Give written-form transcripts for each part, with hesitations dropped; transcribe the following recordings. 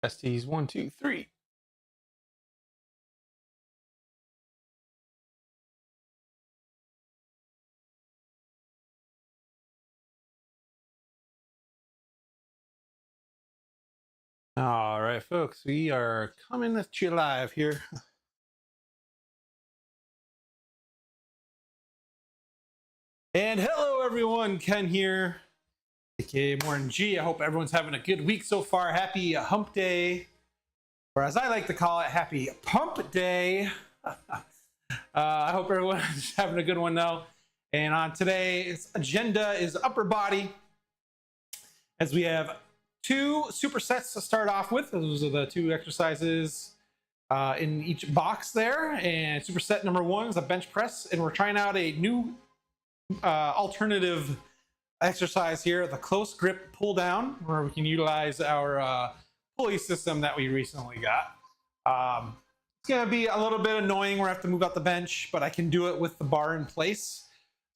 Testes 1, 2, 3. All right, folks, we are coming at you live here. And hello, everyone. Ken here, aka ImmortanG. I hope everyone's having a good week so far. Happy Hump Day, or as I like to call it, Happy Pump Day. I hope everyone's having a good one, though. And on today's agenda is upper body, as we have 2 supersets to start off with. Those are the 2 exercises in each box there. And superset number 1 is a bench press, and we're trying out a new alternative exercise here, the close grip pull down, where we can utilize our pulley system that we recently got. It's gonna be a little bit annoying where I have to move out the bench, but I can do it with the bar in place.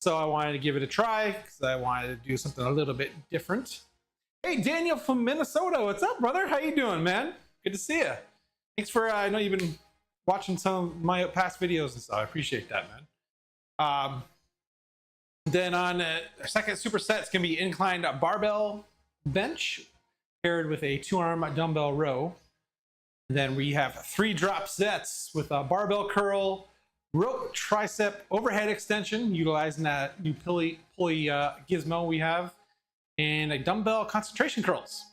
So I wanted to give it a try because I wanted to do something a little bit different. Hey, Daniel from Minnesota, what's up, brother? How you doing, man? Good to see you. Thanks for, I know you've been watching some of my past videos and stuff. I appreciate that, man. Then on our second superset, it's going to be inclined barbell bench paired with a 2-arm dumbbell row. And then we have 3 drop sets with a barbell curl, rope tricep overhead extension, utilizing that new pulley gizmo we have, and a dumbbell concentration curls.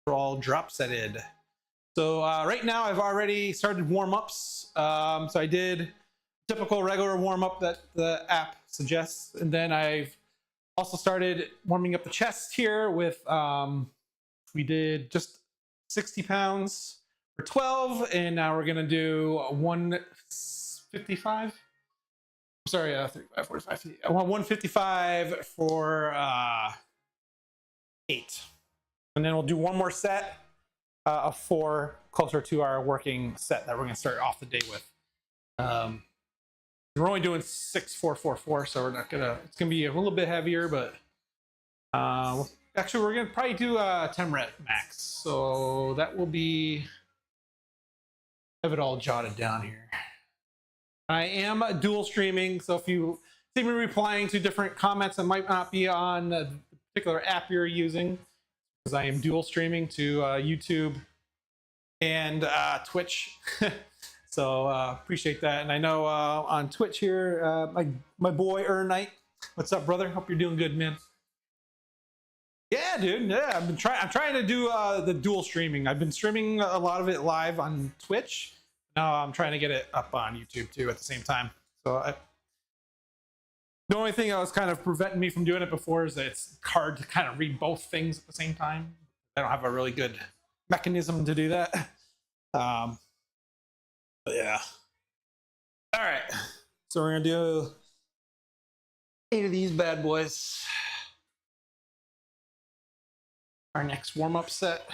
They're all drop setted. So right now I've already started warm-ups. So I did typical regular warm-up that the app suggests, and then I've also started warming up the chest here with we did just 60 pounds for 12, and now we're gonna do 155. Sorry, 35, 45, 50. I want 155 for 8, and then we'll do one more set of 4 closer to our working set that we're going to start off the day with. We're only doing 6 4 4 4, so we're not gonna, it's gonna be a little bit heavier, but actually we're gonna probably do 10 rep max, so that will be, have it all jotted down here. I am dual streaming, so if you see me replying to different comments that might not be on the particular app you're using, because I am dual streaming to YouTube and Twitch. So appreciate that. And I know on Twitch here, my boy Knight, what's up, brother? Hope you're doing good, man. Yeah, dude. Yeah, I'm trying to do the dual streaming. I've been streaming a lot of it live on Twitch. Now I'm trying to get it up on YouTube too at the same time. So the only thing that was kind of preventing me from doing it before is that it's hard to kind of read both things at the same time. I don't have a really good mechanism to do that. But yeah. All right. So we're gonna do 8 of these bad boys. Our next warm-up set.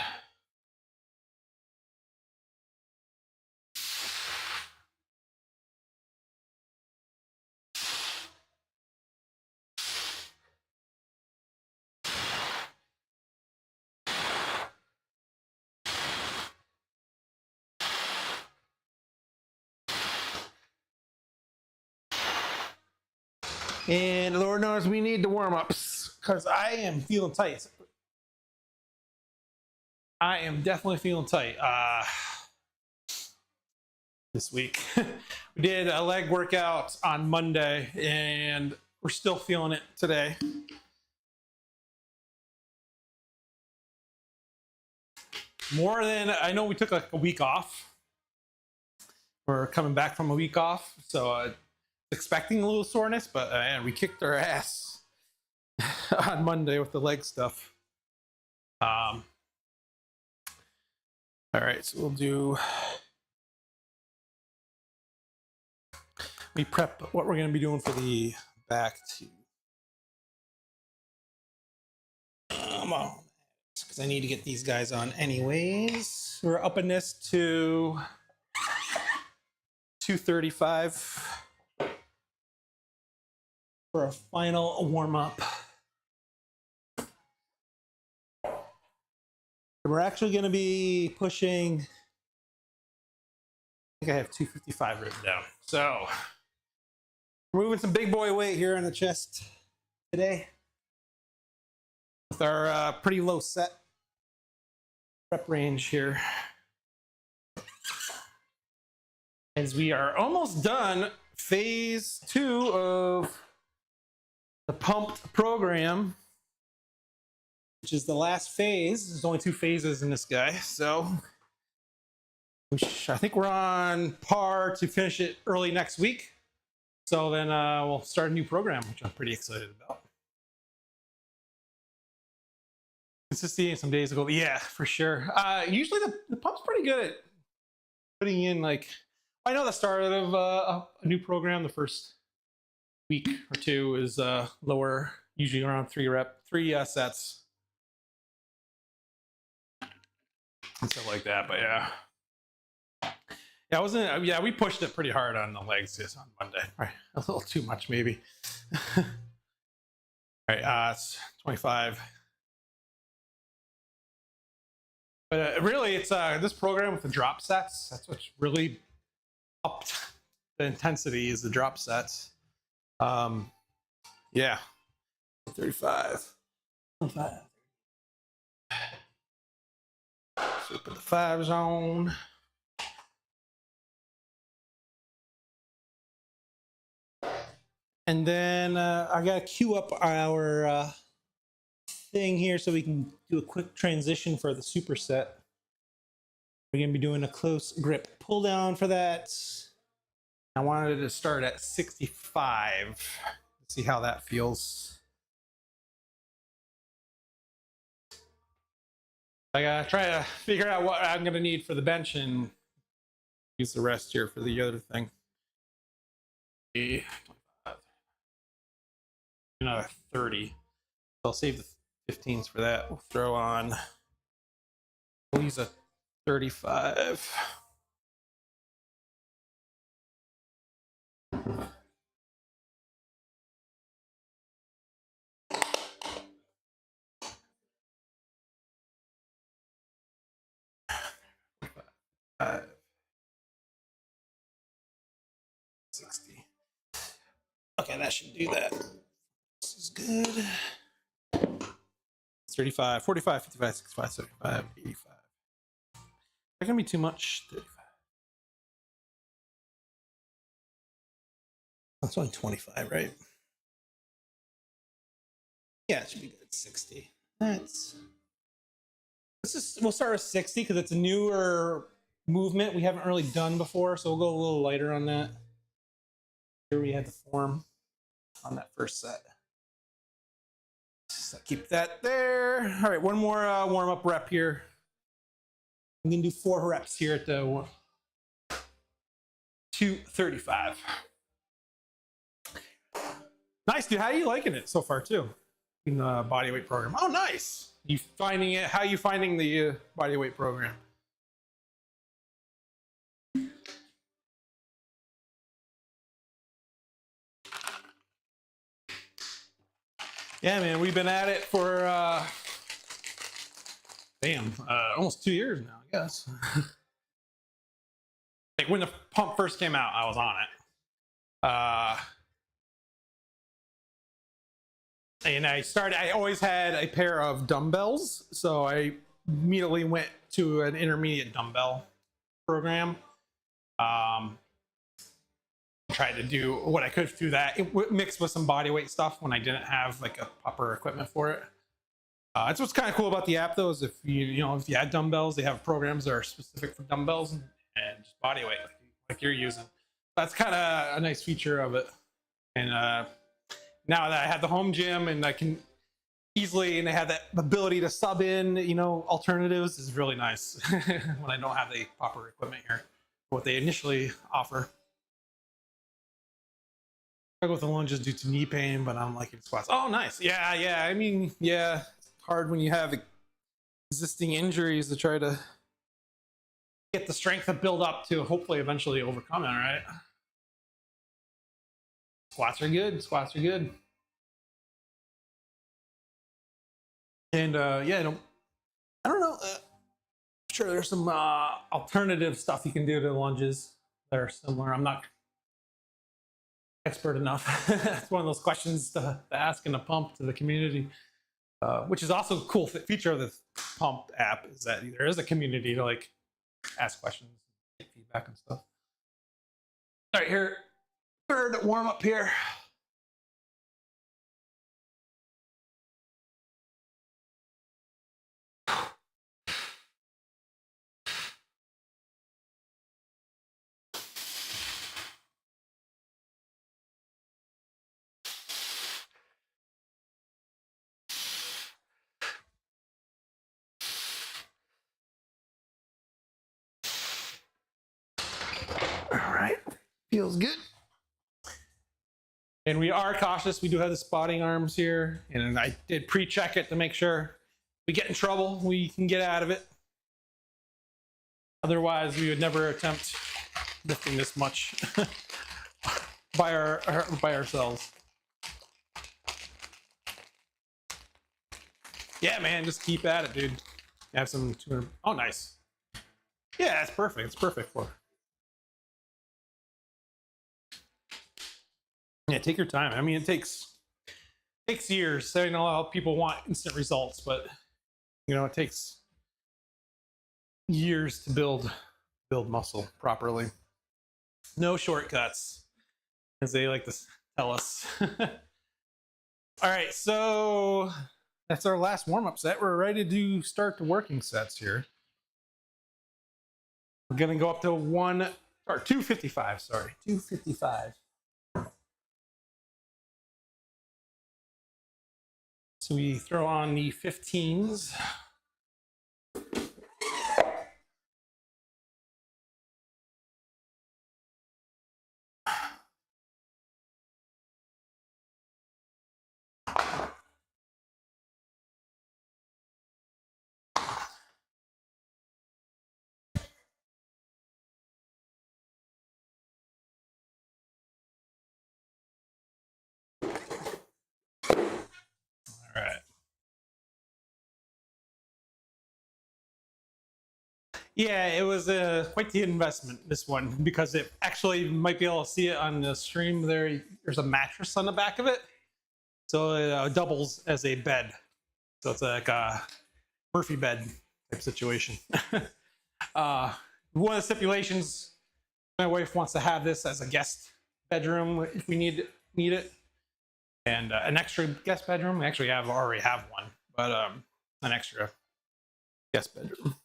And Lord knows we need the warm-ups because I am feeling tight. I am definitely feeling tight this week. We did a leg workout on Monday and we're still feeling it today. More than, I know we took like a week off. We're coming back from a week off, so expecting a little soreness, but man, we kicked our ass on Monday with the leg stuff. All right, so we'll do, we prep what we're going to be doing for the back too. Come on, because I need to get these guys on anyways. We're upping this to 235 for a final warm-up. And we're actually going to be pushing, I think I have 255 written down. So we're moving some big boy weight here on the chest today with our pretty low set rep range here. As we are almost done phase 2 of the pumped program, which is the last phase. There's only 2 phases in this guy, so I think we're on par to finish it early next week. So then we'll start a new program, which I'm pretty excited about. Consistency some days ago, yeah, for sure. Usually the pump's pretty good at putting in, like, I know the start of a new program, the first week or 2 is lower, usually around 3 sets and stuff like that. But yeah, I wasn't. Yeah, we pushed it pretty hard on the legs on Monday. Right, a little too much maybe. All right, it's 25. But really, it's this program with the drop sets. That's what's really upped the intensity, is the drop sets. Yeah, 35. 25. So we put the 5s on. And then I gotta queue up our thing here so we can do a quick transition for the superset. We're gonna be doing a close grip pull down for that. I wanted to start at 65. Let's see how that feels. I gotta try to figure out what I'm gonna need for the bench and use the rest here for the other thing. Another 30. I'll save the 15s for that. We'll throw on, we'll use a 35. Uh, 60. Okay, that should do that. This is good. 35, 45, 55, 65, 75, 85. That gonna be too much. 35. That's only 25, right? Yeah, it should be good. 60. Let's just, we'll start with 60 because it's a newer movement we haven't really done before, so we'll go a little lighter on that. Here we had the form on that first set. So keep that there. All right, one more warm-up rep here. I'm gonna do 4 reps here at the 235. Nice, dude. How are you liking it so far, too? In the bodyweight program. Oh, nice. You finding it? How are you finding the bodyweight program? Yeah, man, we've been at it for almost 2 years now, I guess. Like when the pump first came out, I was on it. And I always had a pair of dumbbells, so I immediately went to an intermediate dumbbell program. Tried to do what I could through that, mixed with some bodyweight stuff when I didn't have like a proper equipment for it. That's what's kind of cool about the app, though, is if you add dumbbells, they have programs that are specific for dumbbells and just bodyweight, like you're using. That's kind of a nice feature of it. And now that I have the home gym and I can easily, and they have that ability to sub in, alternatives, is really nice when I don't have the proper equipment here, what they initially offer. I go with the lunges due to knee pain, but I'm liking squats. Oh, nice. Yeah. I mean, yeah, it's hard when you have existing injuries to try to get the strength to build up to hopefully eventually overcome it, right? Squats are good. And yeah, I don't know. sure there's some alternative stuff you can do to lunges that are similar. I'm not expert enough. It's one of those questions to ask in a pump to the community, which is also a cool feature of the pump app, is that there is a community to like ask questions, get feedback and stuff. All right, here, third warm up here. All right, feels good. And we are cautious. We do have the spotting arms here, and I did pre-check it to make sure we get in trouble, we can get out of it. Otherwise, we would never attempt lifting this much by ourselves. Yeah, man, just keep at it, dude. Have some 200. Oh, nice. Yeah, it's perfect. It's perfect for. Yeah, take your time. I mean, it takes years. I know how people want instant results, but you know, it takes years to build muscle properly. No shortcuts, as they like to tell us. All right, so that's our last warm-up set. We're ready to start the working sets here. We're gonna go up to 255. Sorry, 255. So we throw on the 15s. All right. Yeah, it was quite the investment, this one, because it actually, you might be able to see it on the stream there. There's a mattress on the back of it. So it doubles as a bed. So it's like a Murphy bed type situation. One of the stipulations, my wife wants to have this as a guest bedroom if we need it. And an extra guest bedroom. We actually already have one, but an extra guest bedroom.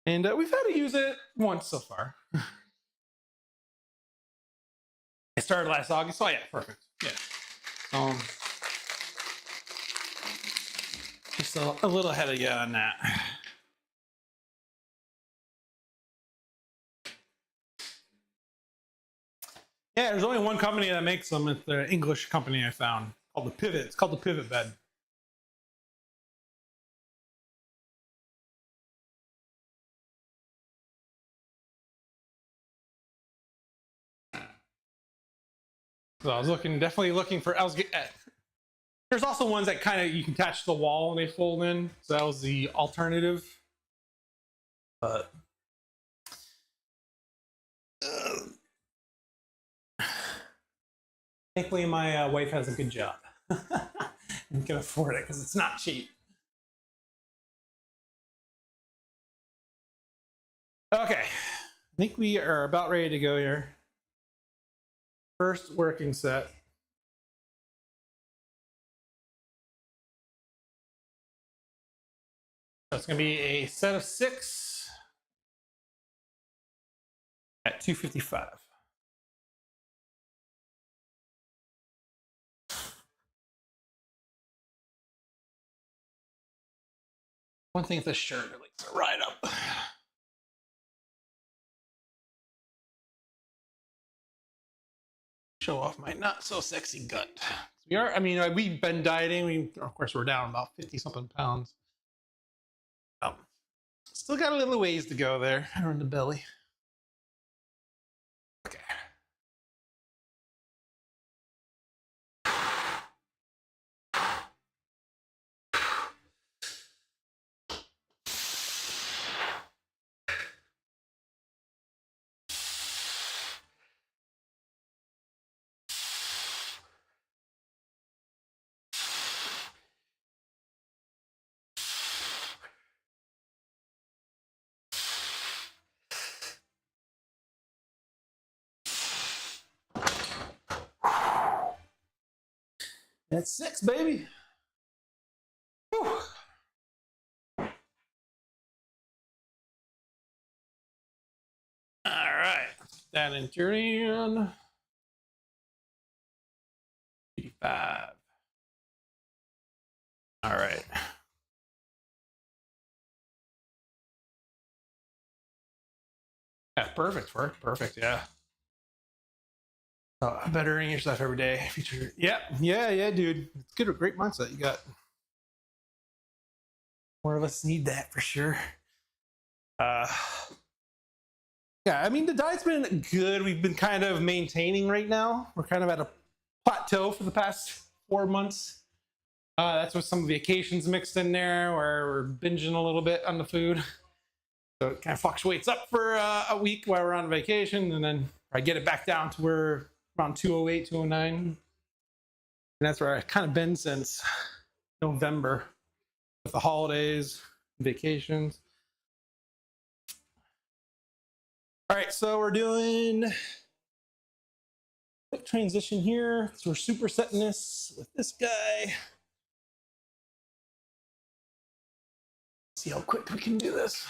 And we've had to use it once so far. I started last August. Oh yeah, perfect. Yeah. Just a little ahead of you on that. Yeah, there's only one company that makes them. It's the English company I found called the Pivot. It's called the Pivot Bed. So I was definitely looking for. There's also ones that kind of you can attach to the wall and they fold in. So that was the alternative. But thankfully, my wife has a good job and can afford it because it's not cheap. Okay, I think we are about ready to go here. First working set. So it's going to be a set of 6 at 255. One thing with this shirt, it likes to ride up. Show off my not so sexy gut. We are, I mean, we've been dieting. Of course, we're down about 50 something pounds. Still got a little ways to go there around the belly. Okay. That's 6, baby. Whew. All right, that in 85. All right. Yeah, perfect. Work. Perfect. Yeah. Bettering yourself every day. Feature. Yeah. Yeah, dude. It's good. A great mindset you got. More of us need that for sure. Yeah, I mean, the diet's been good. We've been kind of maintaining right now. We're kind of at a plateau for the past 4 months. That's with some vacations mixed in there where we're binging a little bit on the food. So it kind of fluctuates up for a week while we're on vacation, and then I get it back down to where around 208, 209. And that's where I've kind of been since November with the holidays, vacations. All right, so we're doing quick transition here. So we're supersetting this with this guy. See how quick we can do this.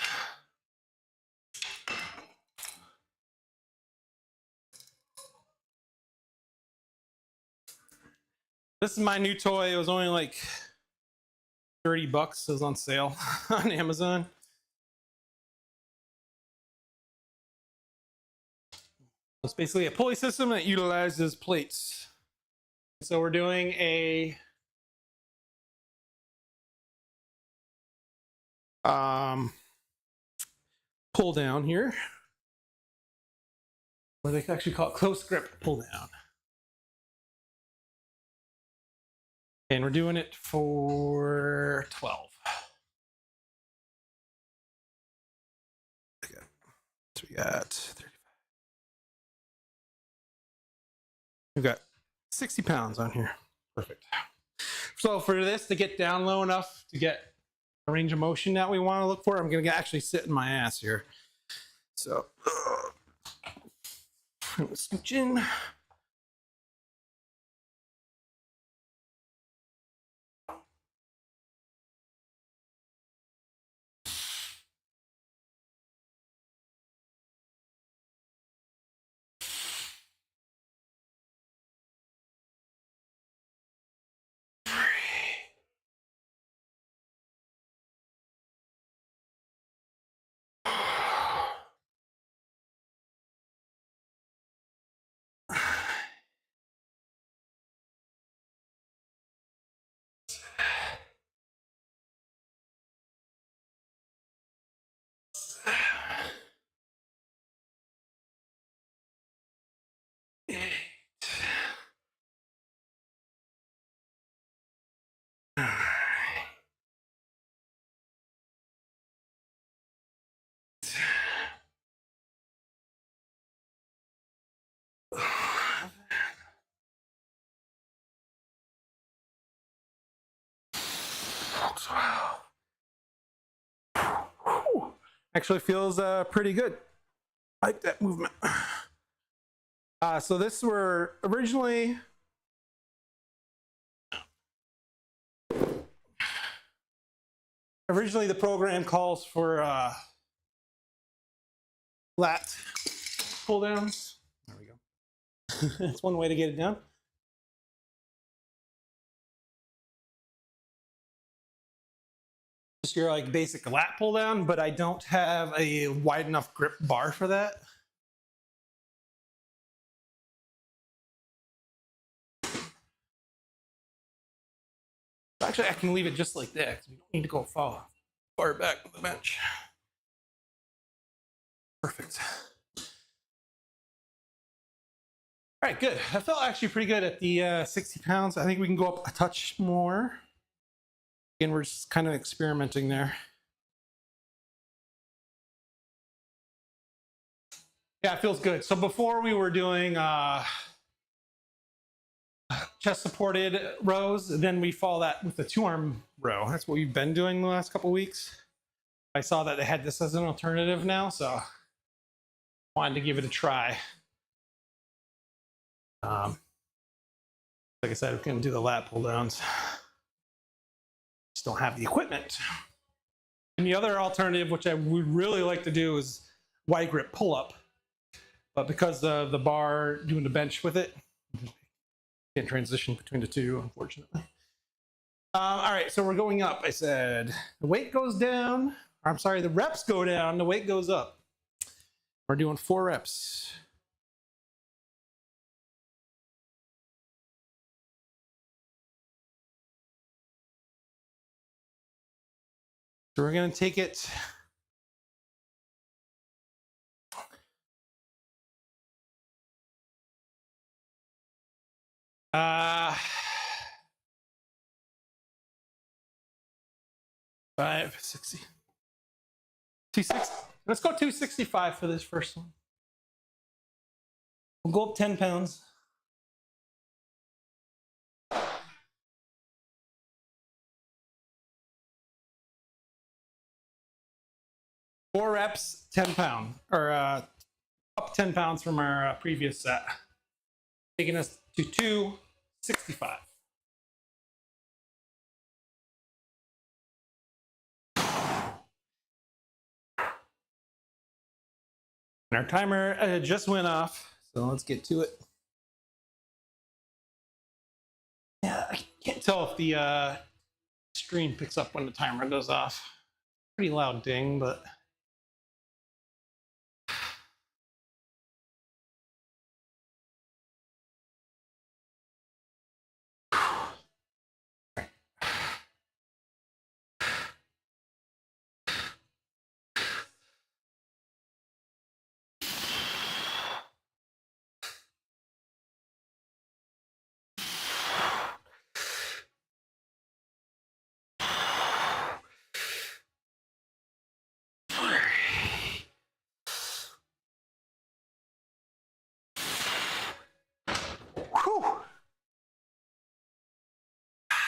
This is my new toy. It was only like 30 bucks. It was on sale on Amazon. It's basically a pulley system that utilizes plates. So we're doing a pull down here. Or they actually call it close grip pull down. And we're doing it for 12. Okay. So we got 35. We've got 60 pounds on here. Perfect. So for this to get down low enough to get a range of motion that we want to look for, I'm going to actually sit in my ass here. So I'm going to scooch in. Actually feels pretty good. I like that movement. So this were originally the program calls for lat pull downs. There we go. That's one way to get it down. Just your like basic lat pull down, but I don't have a wide enough grip bar for that. Actually, I can leave it just like that. We don't need to go far back on the bench. Perfect. All right, good. I felt actually pretty good at the 60 pounds. I think we can go up a touch more. Again, we're just kind of experimenting there. Yeah, it feels good. So before we were doing chest supported rows, then we follow that with the 2-arm row. That's what we've been doing the last couple weeks. I saw that they had this as an alternative now, so wanted to give it a try. Like I said, we can do the lat pull downs. Just don't have the equipment. And the other alternative, which I would really like to do, is wide grip pull up. But because of the bar doing the bench with it, can't transition between the two, unfortunately. All right, so we're going up. I said the weight goes down. Or, I'm sorry, the reps go down, the weight goes up. We're doing 4 reps. So we're going to take it. 560. 260. Let's go 265 for this first one. We'll go up 10 pounds. Four reps, 10 pounds, or up 10 pounds from our previous set, taking us to 265. And our timer just went off, so let's get to it. Yeah, I can't tell if the screen picks up when the timer goes off. Pretty loud ding, but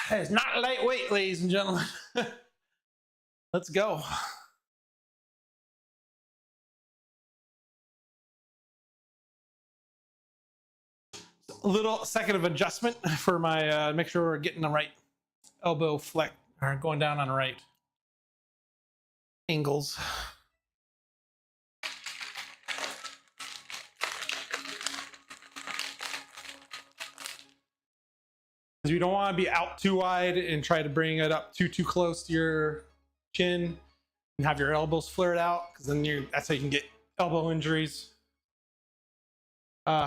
that is not lightweight, ladies and gentlemen. Let's go. A little second of adjustment for my make sure we're getting the right elbow flex, or going down on the right angles. Because you don't want to be out too wide and try to bring it up too close to your chin and have your elbows flared out, because then that's how you can get elbow injuries.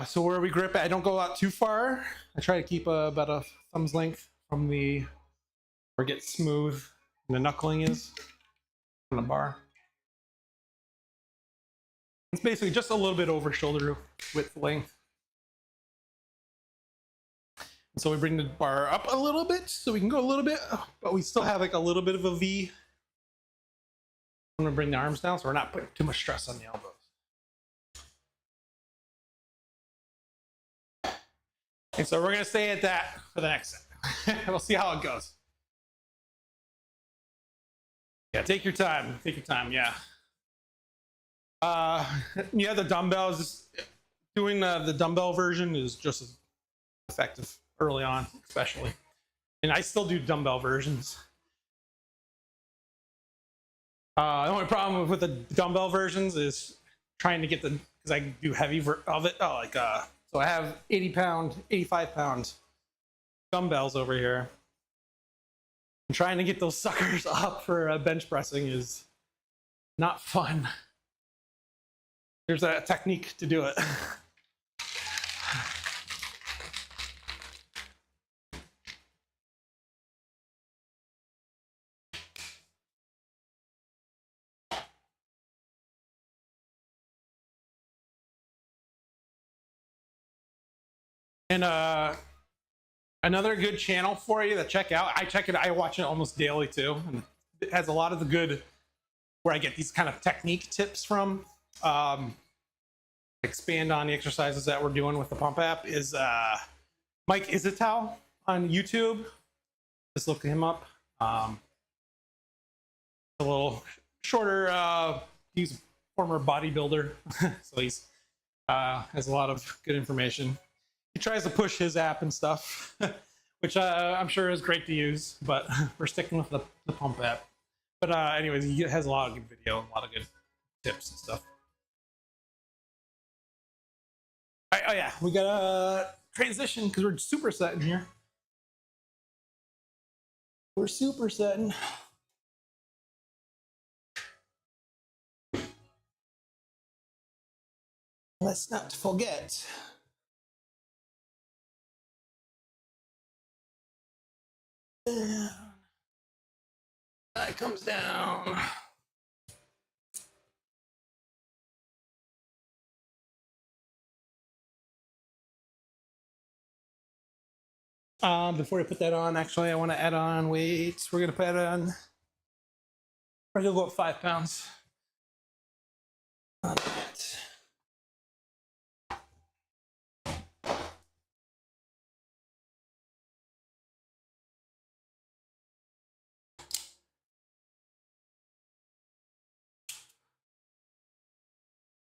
So where we grip it, I don't go out too far. I try to keep about a thumb's length from where it gets smooth and the knuckling is on the bar. It's basically just a little bit over shoulder width length. And so we bring the bar up a little bit so we can go a little bit, but we still have like a little bit of a V. I'm gonna bring the arms down so we're not putting too much stress on the elbows. And so we're gonna stay at that for the next set. We'll see how it goes. Yeah, take your time. Take your time. Yeah. Yeah, the dumbbells. Doing the dumbbell version is just as effective early on, especially. And I still do dumbbell versions. The only problem with the dumbbell versions is trying to get the, because I do heavy of it. So I have 80-pound, 85-pound dumbbells over here. And trying to get those suckers up for bench pressing is not fun. There's a technique to do it. And another good channel for you to check out. I watch it almost daily too. And it has a lot of the good, where I get these kind of technique tips from. Expand on the exercises that we're doing with the pump app is Mike Isatow on YouTube. Just look him up. A little shorter. He's a former bodybuilder, so he's has a lot of good information. he tries to push his app and stuff, which I'm sure is great to use, but we're sticking with the Pump app. But anyways, he has a lot of good video and a lot of good tips and stuff. All right, oh yeah, we got a transition because we're supersetting here. We're supersetting. Let's not forget. That comes down. Before I put that on, actually, I want to add on weights. We're gonna put it on. We're gonna go up 5 pounds. On that.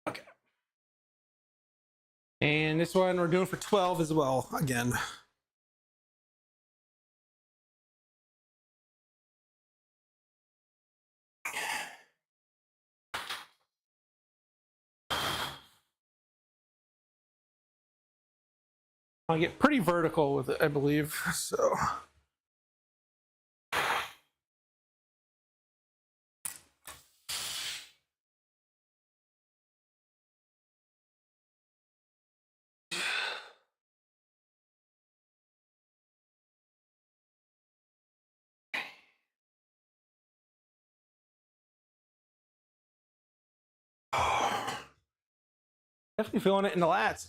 Okay. And this one we're doing for 12 as well, again. I get pretty vertical with it, I believe. So. Definitely feeling it in the lats.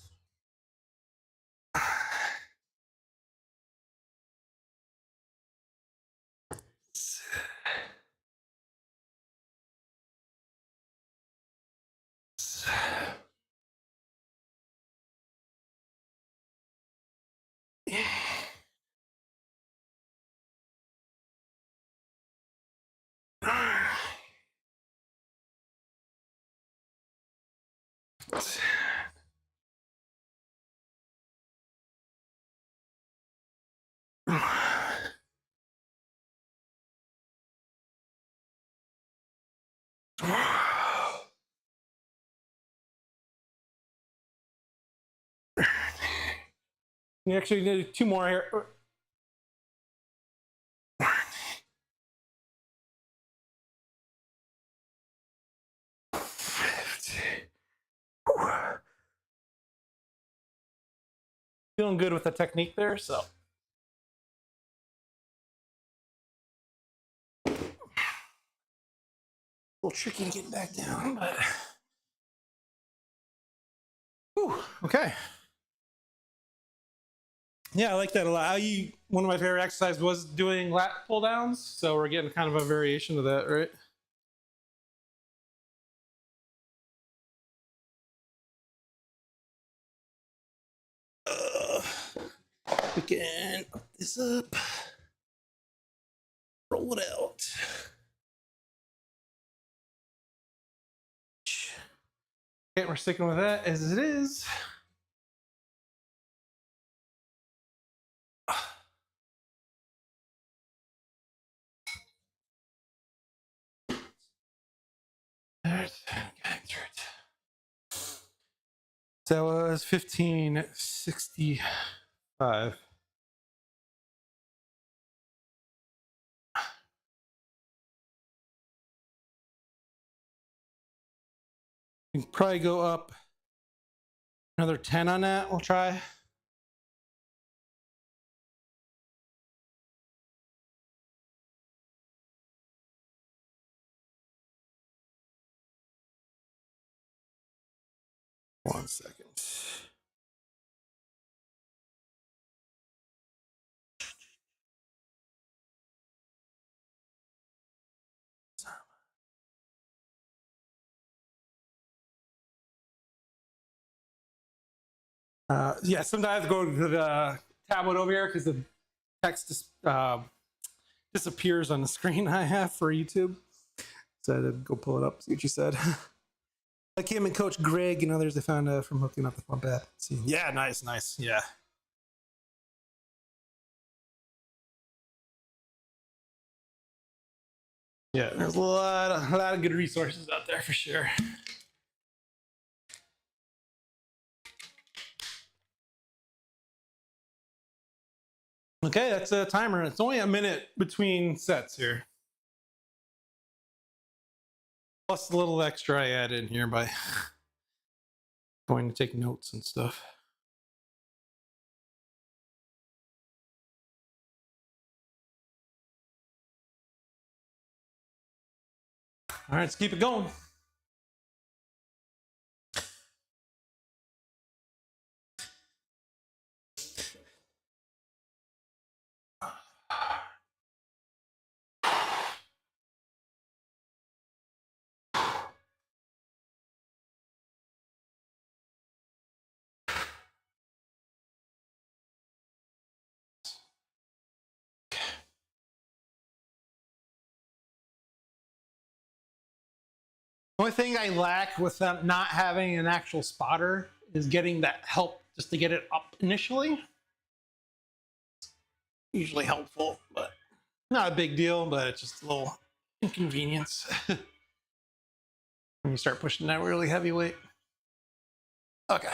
You actually need 2 more here. Feeling good with the technique there, so. A little tricky getting back down, but. Whew, okay. Yeah, I like that a lot. One of my favorite exercises was doing lat pull downs, so we're getting kind of a variation of that, right? We can up this up, roll it out. Okay, we're sticking with that as it is. That was 1565. We can probably go up another 10 on that. We'll try. One second. Yeah, sometimes I have to go to the tablet over here because the text just disappears on the screen I have for YouTube. So I had to go pull it up, see what you said. Like him and Coach Greg and others they found from hooking up the Pump app. See, yeah, nice, yeah. Yeah, there's a lot of good resources out there for sure. Okay, that's a timer. It's only a minute between sets here. Plus a little extra I add in here by going to take notes and stuff. All right, let's keep it going. The only thing I lack with them not having an actual spotter is getting that help just to get it up initially. Usually helpful, but not a big deal, but it's just a little inconvenience when you start pushing that really heavy weight. Okay.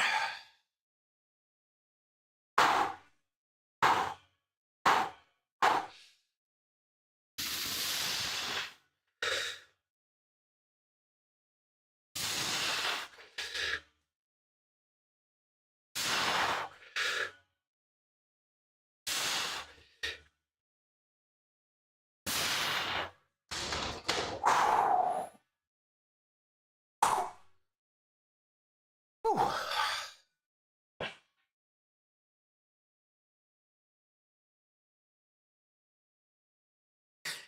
Whew.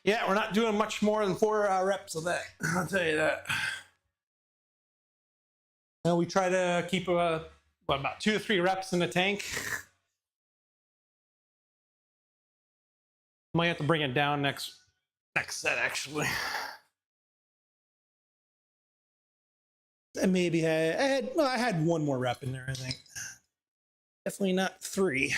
Yeah, we're not doing much more than 4 reps of that. I'll tell you that. And we try to keep about 2 to 3 reps in the tank. Might have to bring it down next set actually. And maybe I had 1 more rep in there, I think. Definitely not 3.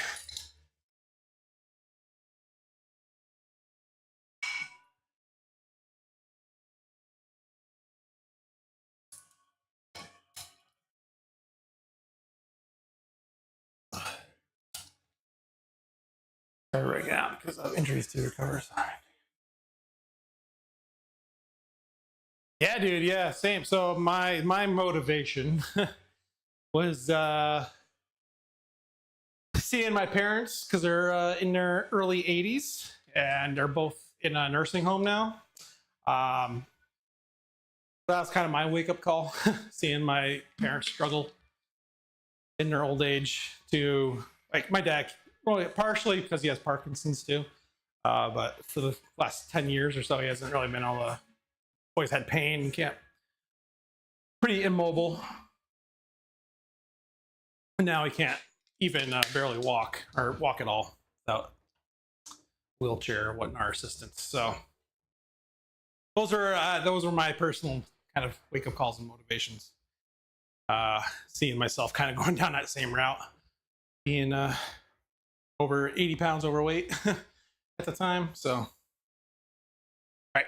Right now because of injuries to recover. Sorry. Yeah, dude. Yeah, same. So my motivation was seeing my parents because they're in their early 80s and they're both in a nursing home now. That was kind of my wake up call, seeing my parents struggle in their old age to like my dad, well, partially because he has Parkinson's too. But for the last 10 years or so, he hasn't really been able to, always had pain, can't, pretty immobile. And now he can't even barely walk or walk at all without wheelchair or whatnot, assistance. So those were my personal kind of wake up calls and motivations. Seeing myself kind of going down that same route, being over 80 pounds overweight at the time. So, all right,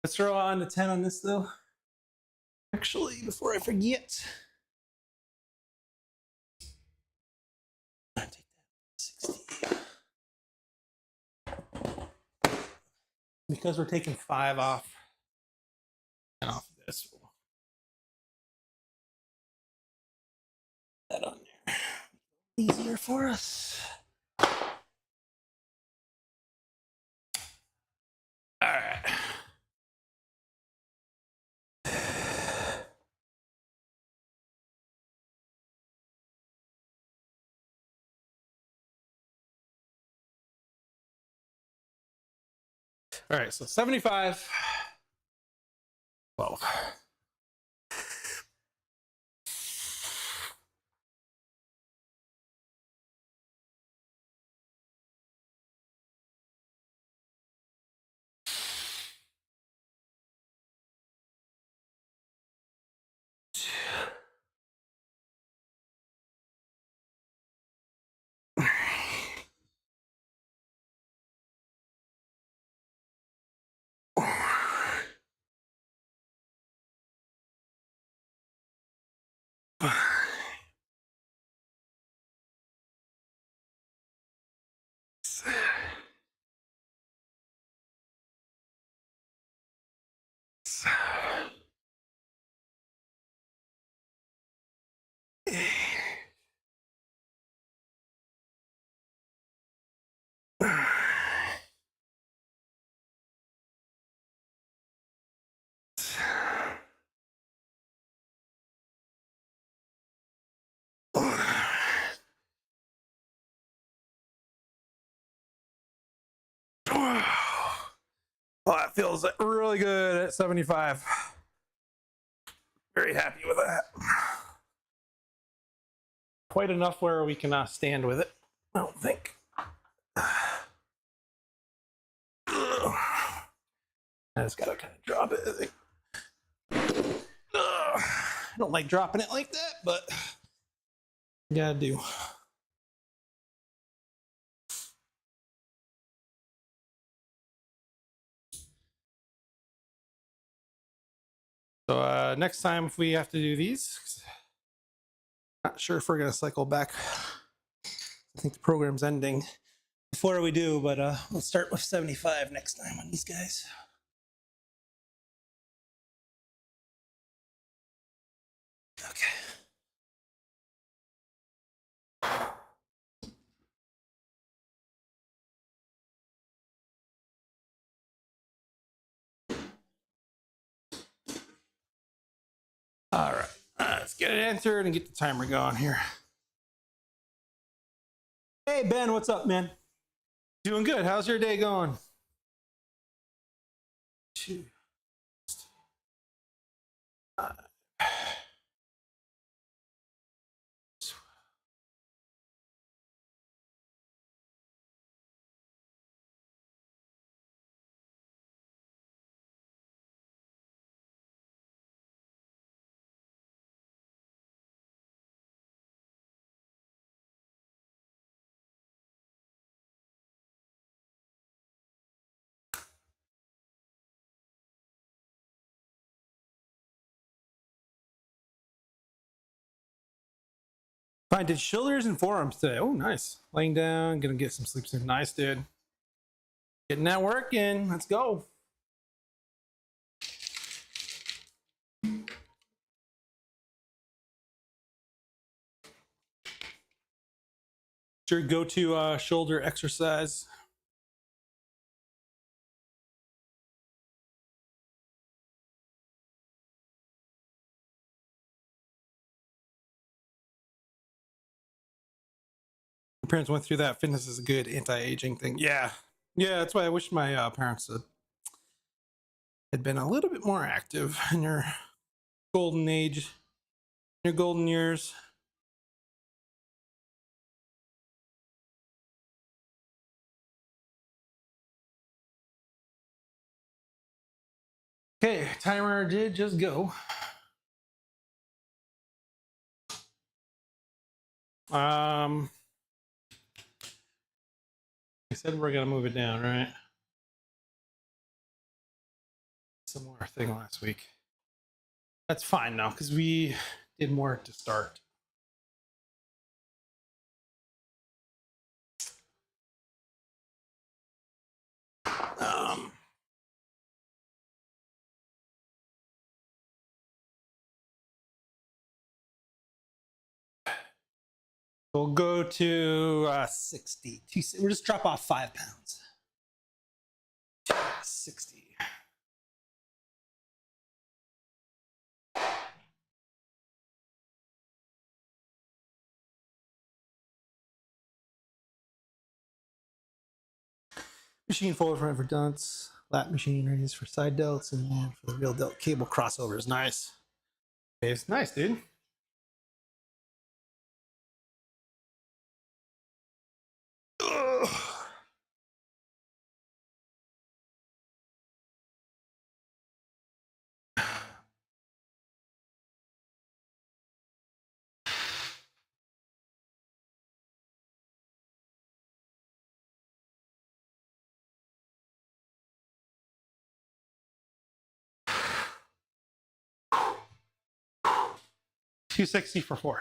let's throw on the 10 on this though. Actually, before I forget, take that 60. Because we're taking 5 off and off of this. That on there. Easier for us. All right. All right, so 75, 12. Oh, that feels really good at 75. Very happy with that. Quite enough where we can stand with it, I don't think. I just gotta kind of drop it, I think. I don't like dropping it like that, but gotta do. So next time if we have to do these, not sure if we're gonna cycle back. I think the program's ending before we do, but we'll start with 75 next time on these guys. Okay. All right, let's get it entered and get the timer going here. Hey, Ben, what's up, man? Doing good. How's your day going? Two. Fine, did shoulders and forearms today. Oh, nice. Laying down, gonna get some sleep soon. Nice, dude. Getting that work in. Let's go. What's your go-to shoulder exercise? My parents went through that. Fitness is a good anti-aging thing. Yeah. Yeah, that's why I wish my parents had been a little bit more active in your golden age, your golden years. Okay, timer did just go. I said we're gonna move it down, right? Similar thing last week. That's fine now because we did more to start. We'll go to 60. We'll just drop off 5 pounds. 60. Machine forward front for dunce. Lat machine raise for side delts, and then for the real delt cable crossovers. Nice. It's nice, dude. Ugh. $260 for 4.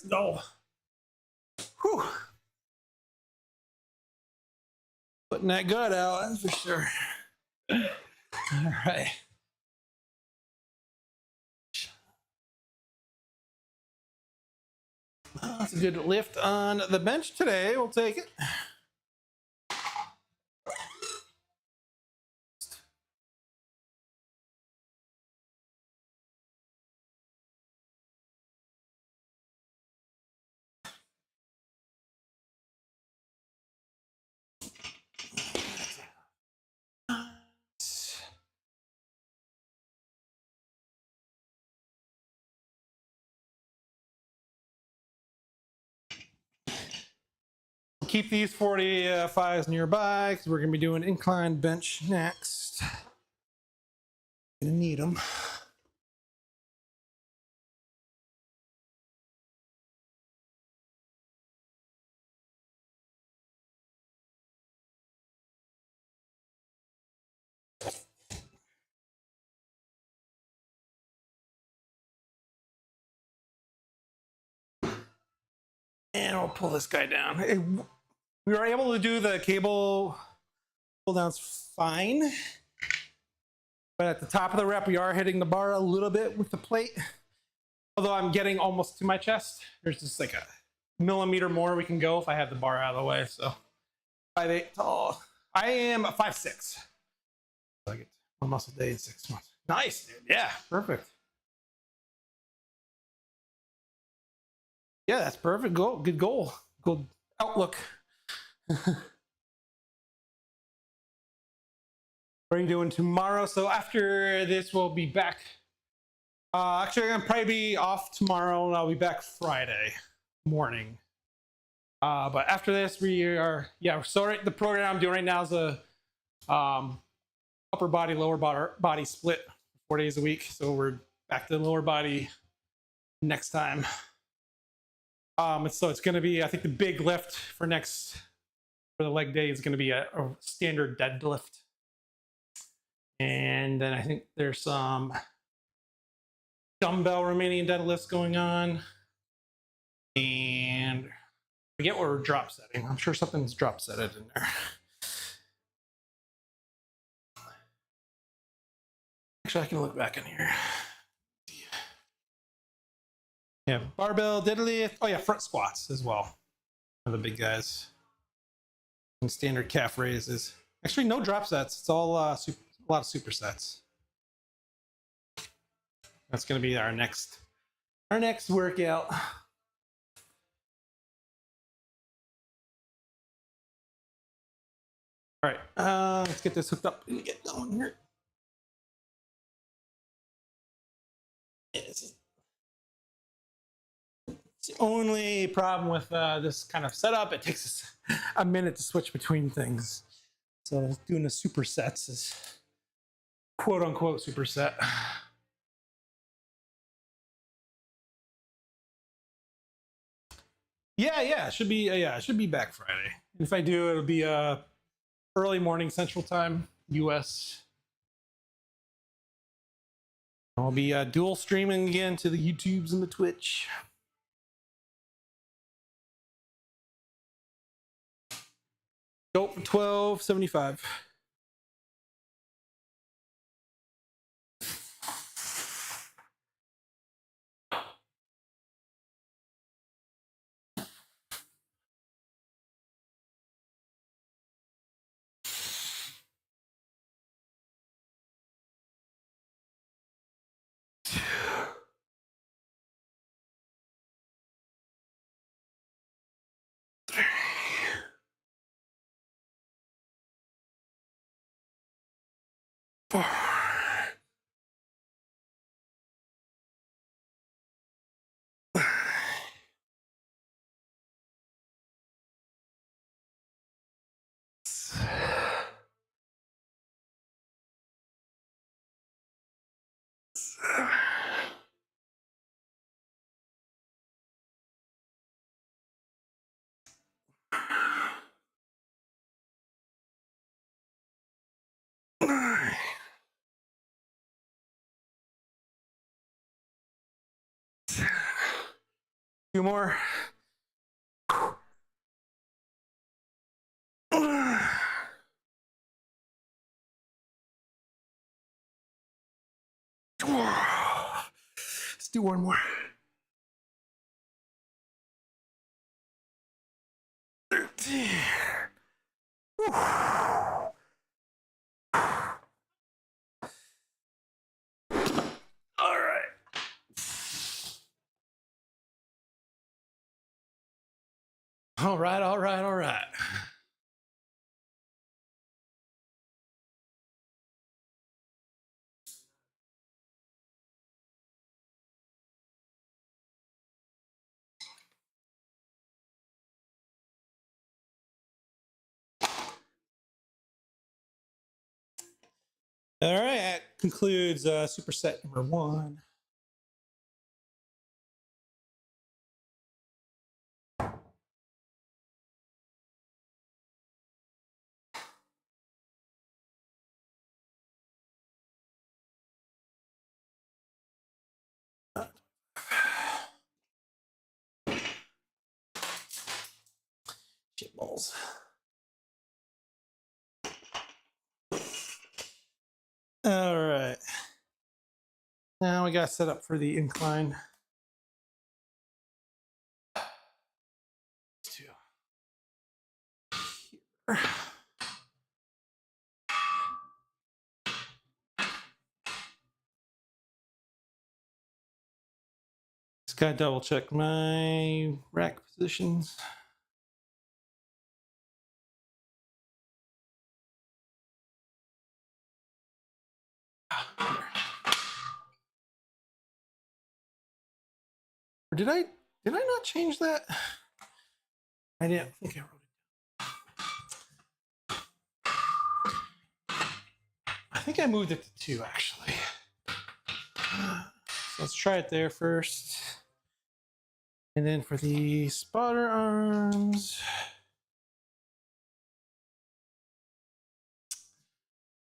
go. Whew. Putting that gut out, that's for sure. All right. That's a good lift on the bench today. We'll take it. Keep these 45s nearby because we're going to be doing incline bench next. Gonna need them. And we'll pull this guy down. We were able to do the cable pull downs fine. But at the top of the rep, we are hitting the bar a little bit with the plate. Although I'm getting almost to my chest. There's just like a millimeter more we can go if I have the bar out of the way. So 5'8" tall. I am 5'6". So I get one muscle day in 6 months. Nice, dude. Yeah, perfect. Yeah, that's perfect. Goal. Good goal. Good outlook. What are you doing tomorrow? So after this, we'll be back. Actually, I'm gonna probably be off tomorrow, and I'll be back Friday morning. But after this, we are So right, the program I'm doing right now is a upper body, lower body split, 4 days a week. So we're back to the lower body next time. So it's going to be, I think the big lift for the leg day is going to be a standard deadlift. And then I think there's some dumbbell Romanian deadlifts going on. And I forget what we're drop setting. I'm sure something's drop setted in there. Actually, I can look back in here. Yeah, barbell deadlift. Oh yeah, front squats as well. One of the big guys. And standard calf raises. Actually, no drop sets. It's all a lot of supersets. That's going to be our next workout. All right, let's get this hooked up and get going here. It's the only problem with this kind of setup. It takes us a minute to switch between things. So doing the supersets is quote unquote superset. Yeah, it should be back Friday. If I do, it'll be early morning Central Time, US. I'll be dual streaming again to the YouTubes and the Twitch. Go for 1275. 2 more. Let's do 1 more. 13. All right. All right, all right, all right. All right, that concludes superset number 1. Shit balls. All right. Now we got set up for the incline. Here. Just gotta double check my rack positions. Or did I not change that? I didn't think I wrote it. I think I moved it to 2 actually. So let's try it there first. And then for the spotter arms,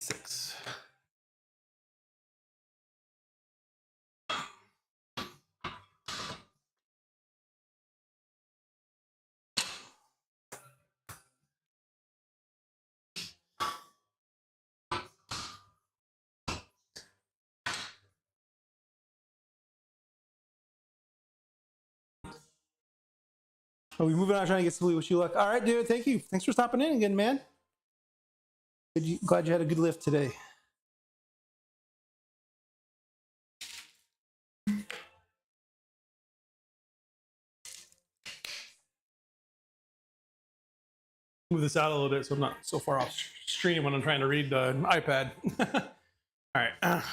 6. Are we moving on trying to get somebody wish you luck? All right, dude. Thank you. Thanks for stopping in again, man. Glad you had a good lift today. Move this out a little bit so I'm not so far off stream when I'm trying to read the iPad. All right.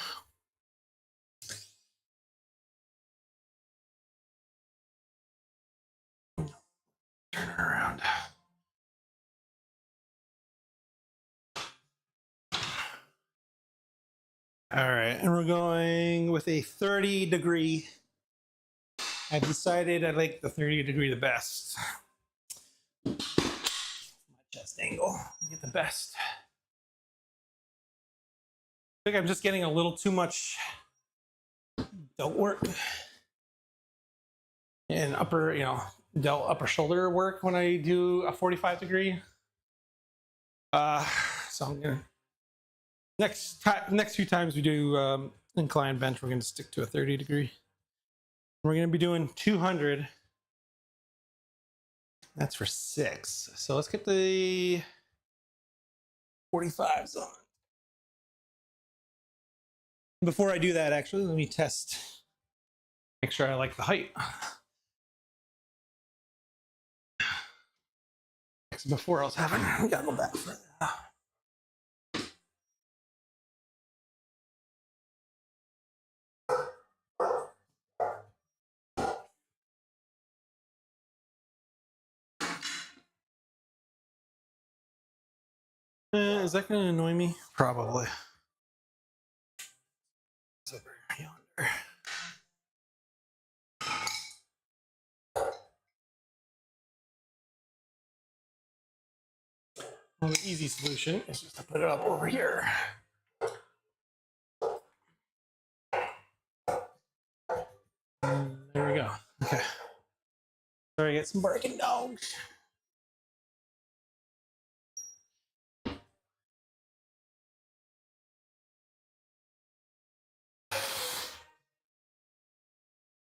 Turn it around. All right, and we're going with a 30-degree. I've decided I like the 30-degree the best. My chest angle, get the best. I think I'm just getting a little too much delt work and upper, delt upper shoulder work when I do a 45-degree. So I'm gonna next few times we do incline bench, we're gonna stick to a 30-degree. We're gonna be doing 200. That's for 6. So let's get the 45s on. Before I do that, actually, let me test. Make sure I like the height. Before I was having, we gotta go back for that. Is that going to annoy me? Probably. It's over yonder. Well, the easy solution is just to put it up over here. And there we go. Okay. Sorry, I got some barking dogs.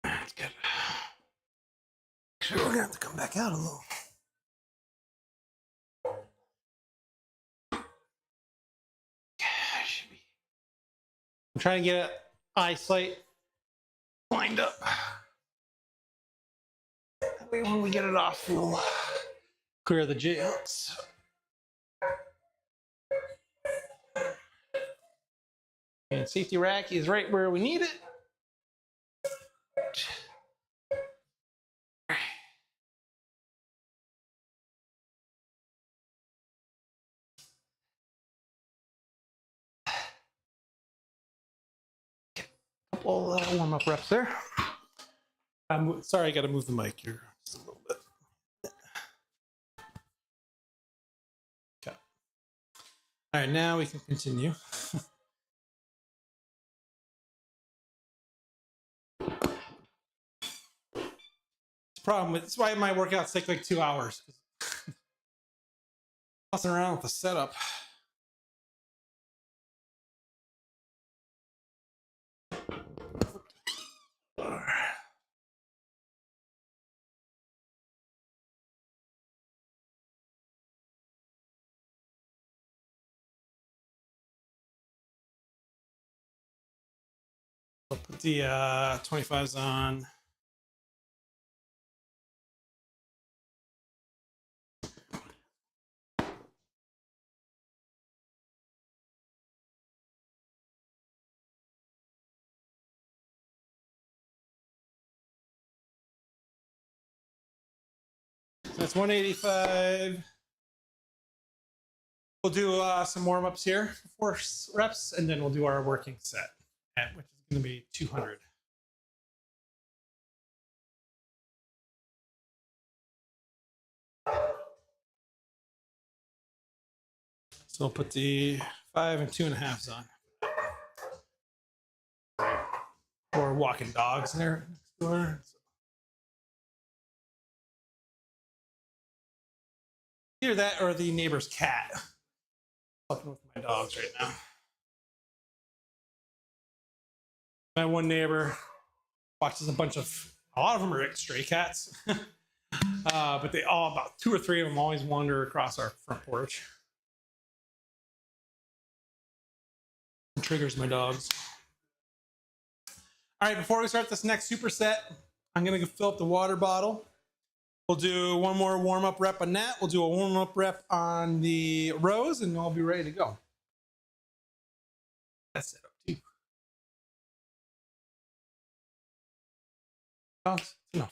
That's good. Actually, we're gonna have to come back out a little. I'm trying to get an eyesight lined up. That way when we get it off, we'll clear the jails. And safety rack is right where we need it. Couple warm-up reps there. I'm sorry, I got to move the mic here just a little bit. Okay. All right, now we can continue. Problem with, that's why my workouts take like 2 hours. Messing around with the setup. I'll put the 25s on. So that's 185. We'll do some warm-ups here, 4 reps, and then we'll do our working set, which is going to be 200. So we'll put the 5 and 2.5s on. Or walking dogs there next door. Either that or the neighbor's cat. I'm fucking with my dogs right now. My one neighbor watches a lot of them are stray cats. But they all, about 2 or 3 of them always wander across our front porch. It triggers my dogs. All right, before we start this next superset, I'm gonna fill up the water bottle. We'll do one more warm-up rep on that. We'll do a warm-up rep on the rows, and I'll be ready to go. That's it. Up to you. Oh, it's enough.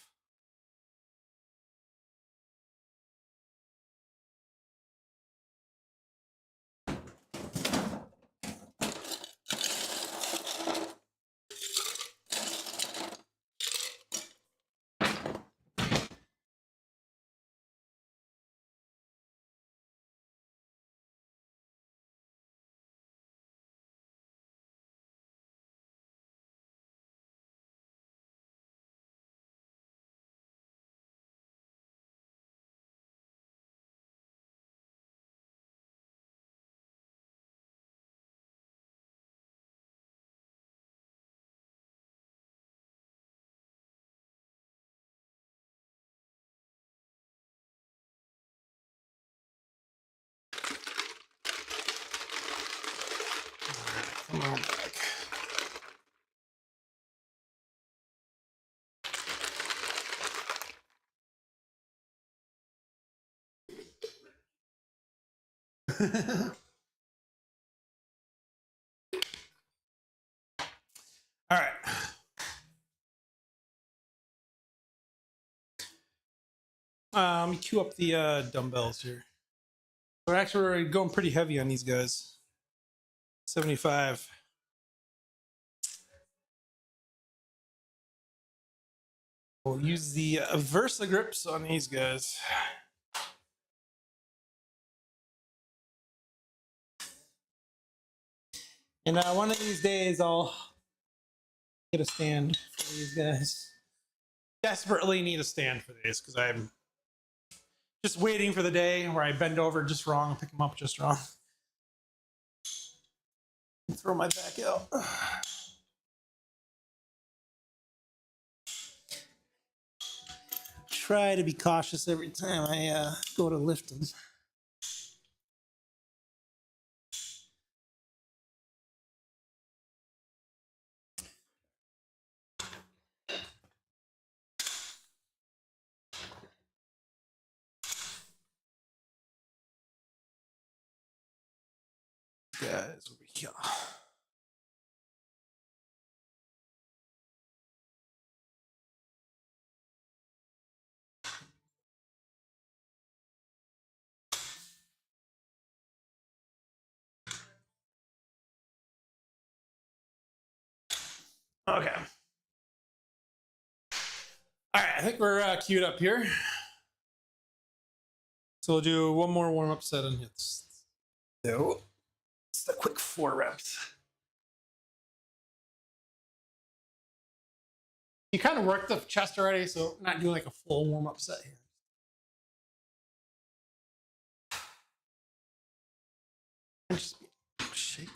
Come on back. All right. Let me cue up the dumbbells here. We're going pretty heavy on these guys. 75. We'll use the Versa grips on these guys. And one of these days I'll get a stand for these guys. desperately need a stand for these because I'm just waiting for the day where I bend over just wrong, pick them up just wrong. Throw my back out. Try to be cautious every time I go to lift them. Guys, over here. Okay. All right, I think we're queued up here. So we'll do one more warm-up set on hits. So it's a quick 4 reps. You kind of worked the chest already, so not doing like a full warm-up set here. I'm just shaky.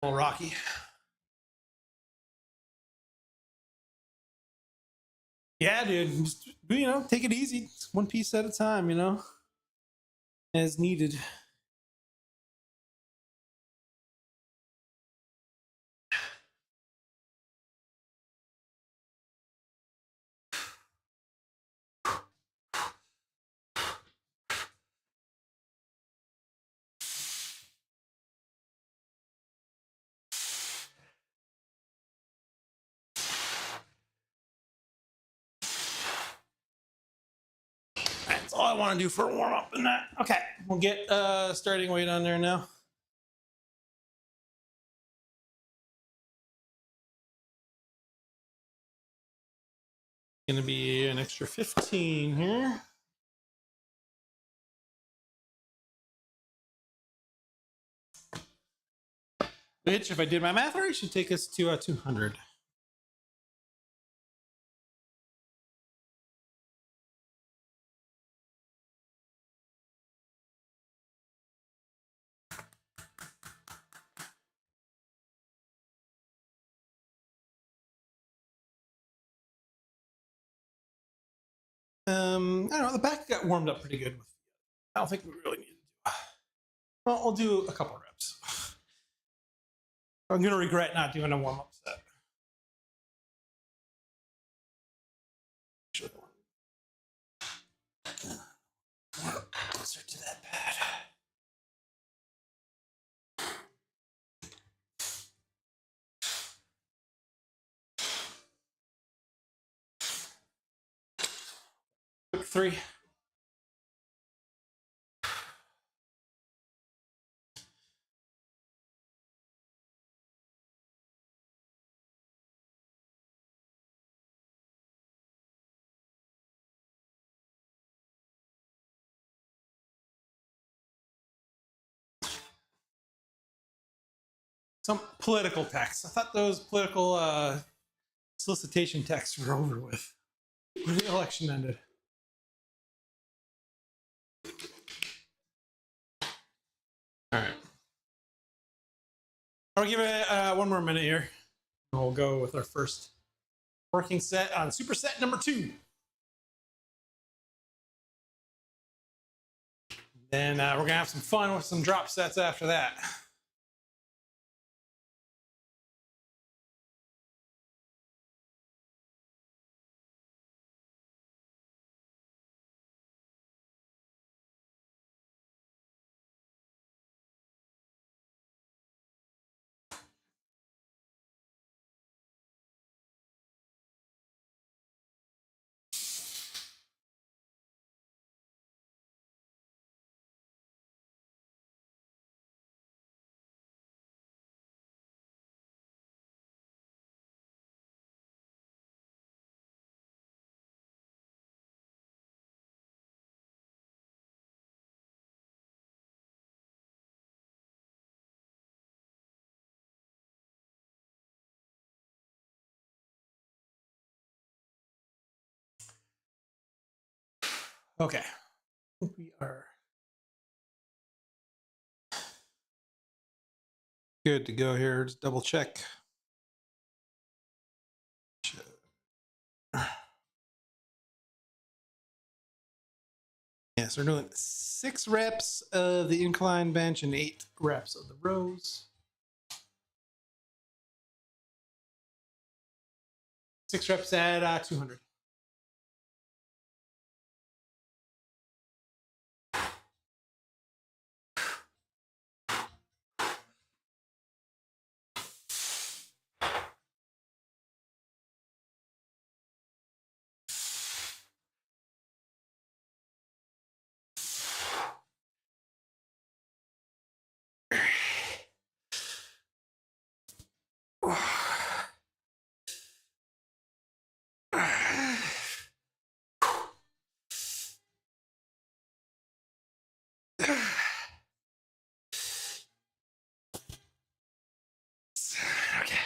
A little rocky. Yeah, dude. Just, take it easy. One piece at a time, as needed. That's all I want to do for a warm up in that. Okay, we'll get starting weight on there now. Gonna be an extra 15 here. Which, if I did my math right, should take us to 200. I don't know, the back got warmed up pretty good. I don't think we really need to do. Well, I'll do a couple reps. I'm gonna regret not doing a warm-up set. Closer to that pad. Quick 3. Some political texts. I thought those political solicitation texts were over with when the election ended. All right. I'll give it one more minute here. We'll go with our first working set on superset number 2. Then we're gonna have some fun with some drop sets after that. Okay. We are good to go here. Just double check. Yes, we're doing 6 reps of the incline bench and 8 reps of the rows. 6 reps at 200. Okay.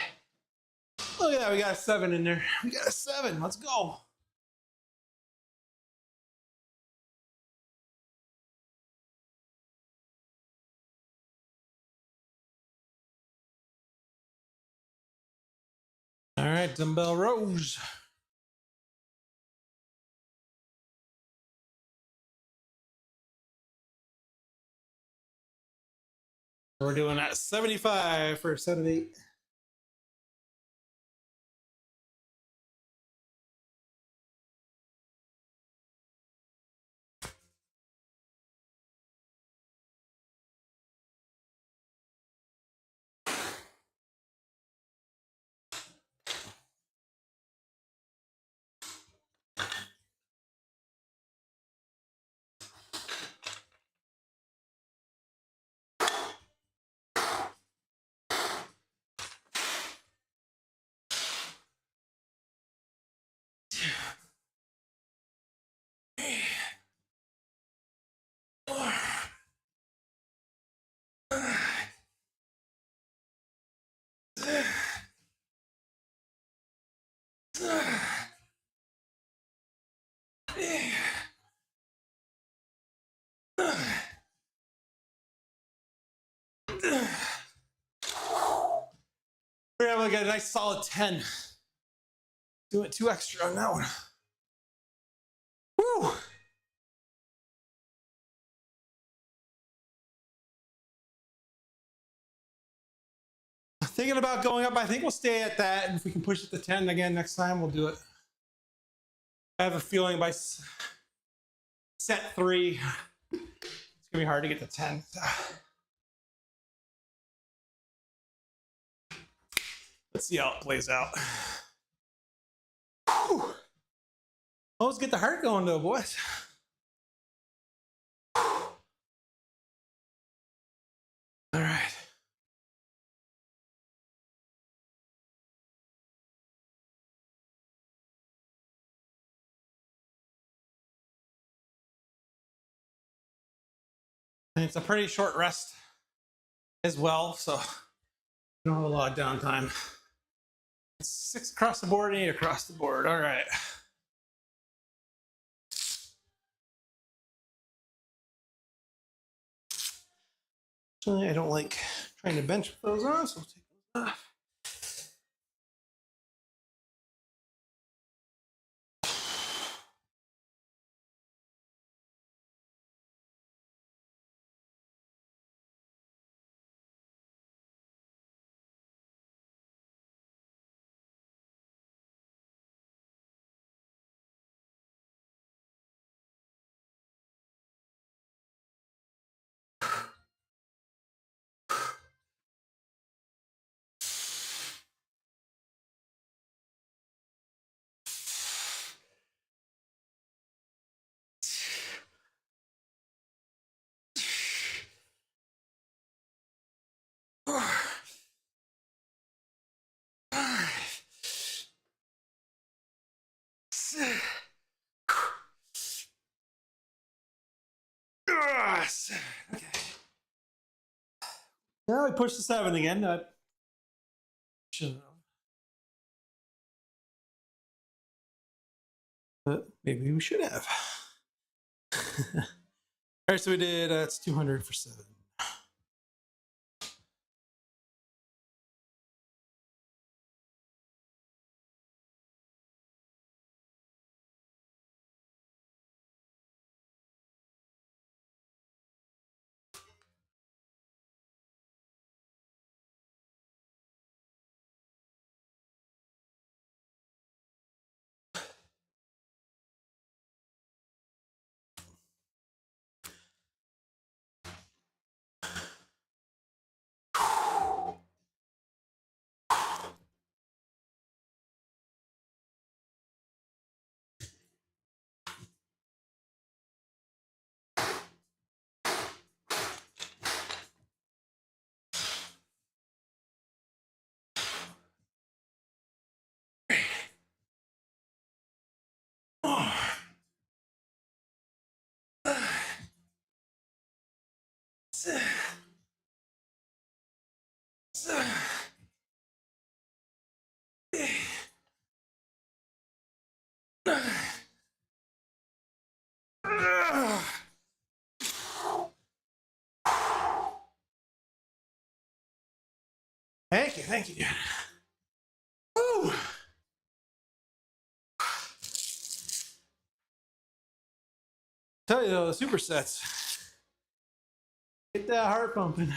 Look at that, we got a 7 in there. We got a 7. Let's go. All right, dumbbell rows. We're doing that 75 for a set of 8. We're gonna get a nice solid 10. Doing 2 extra on that one. Woo! Thinking about going up. I think we'll stay at that, and if we can push it to 10 again next time, we'll do it. I have a feeling by set 3, it's gonna be hard to get to 10. Let's see how it plays out. Whew. Oh, let's get the heart going though, boys. All right. And it's a pretty short rest as well, so we don't have a lot of downtime. 6 across the board, 8 across the board. All right. I don't like trying to bench with those on, so we'll take those off. Okay. Now we push the 7 again. Shouldn't have. But maybe we should have. All right, so we did, it's 200 for 7. Thank you, dude. Woo! Tell you though, the supersets get that heart pumping.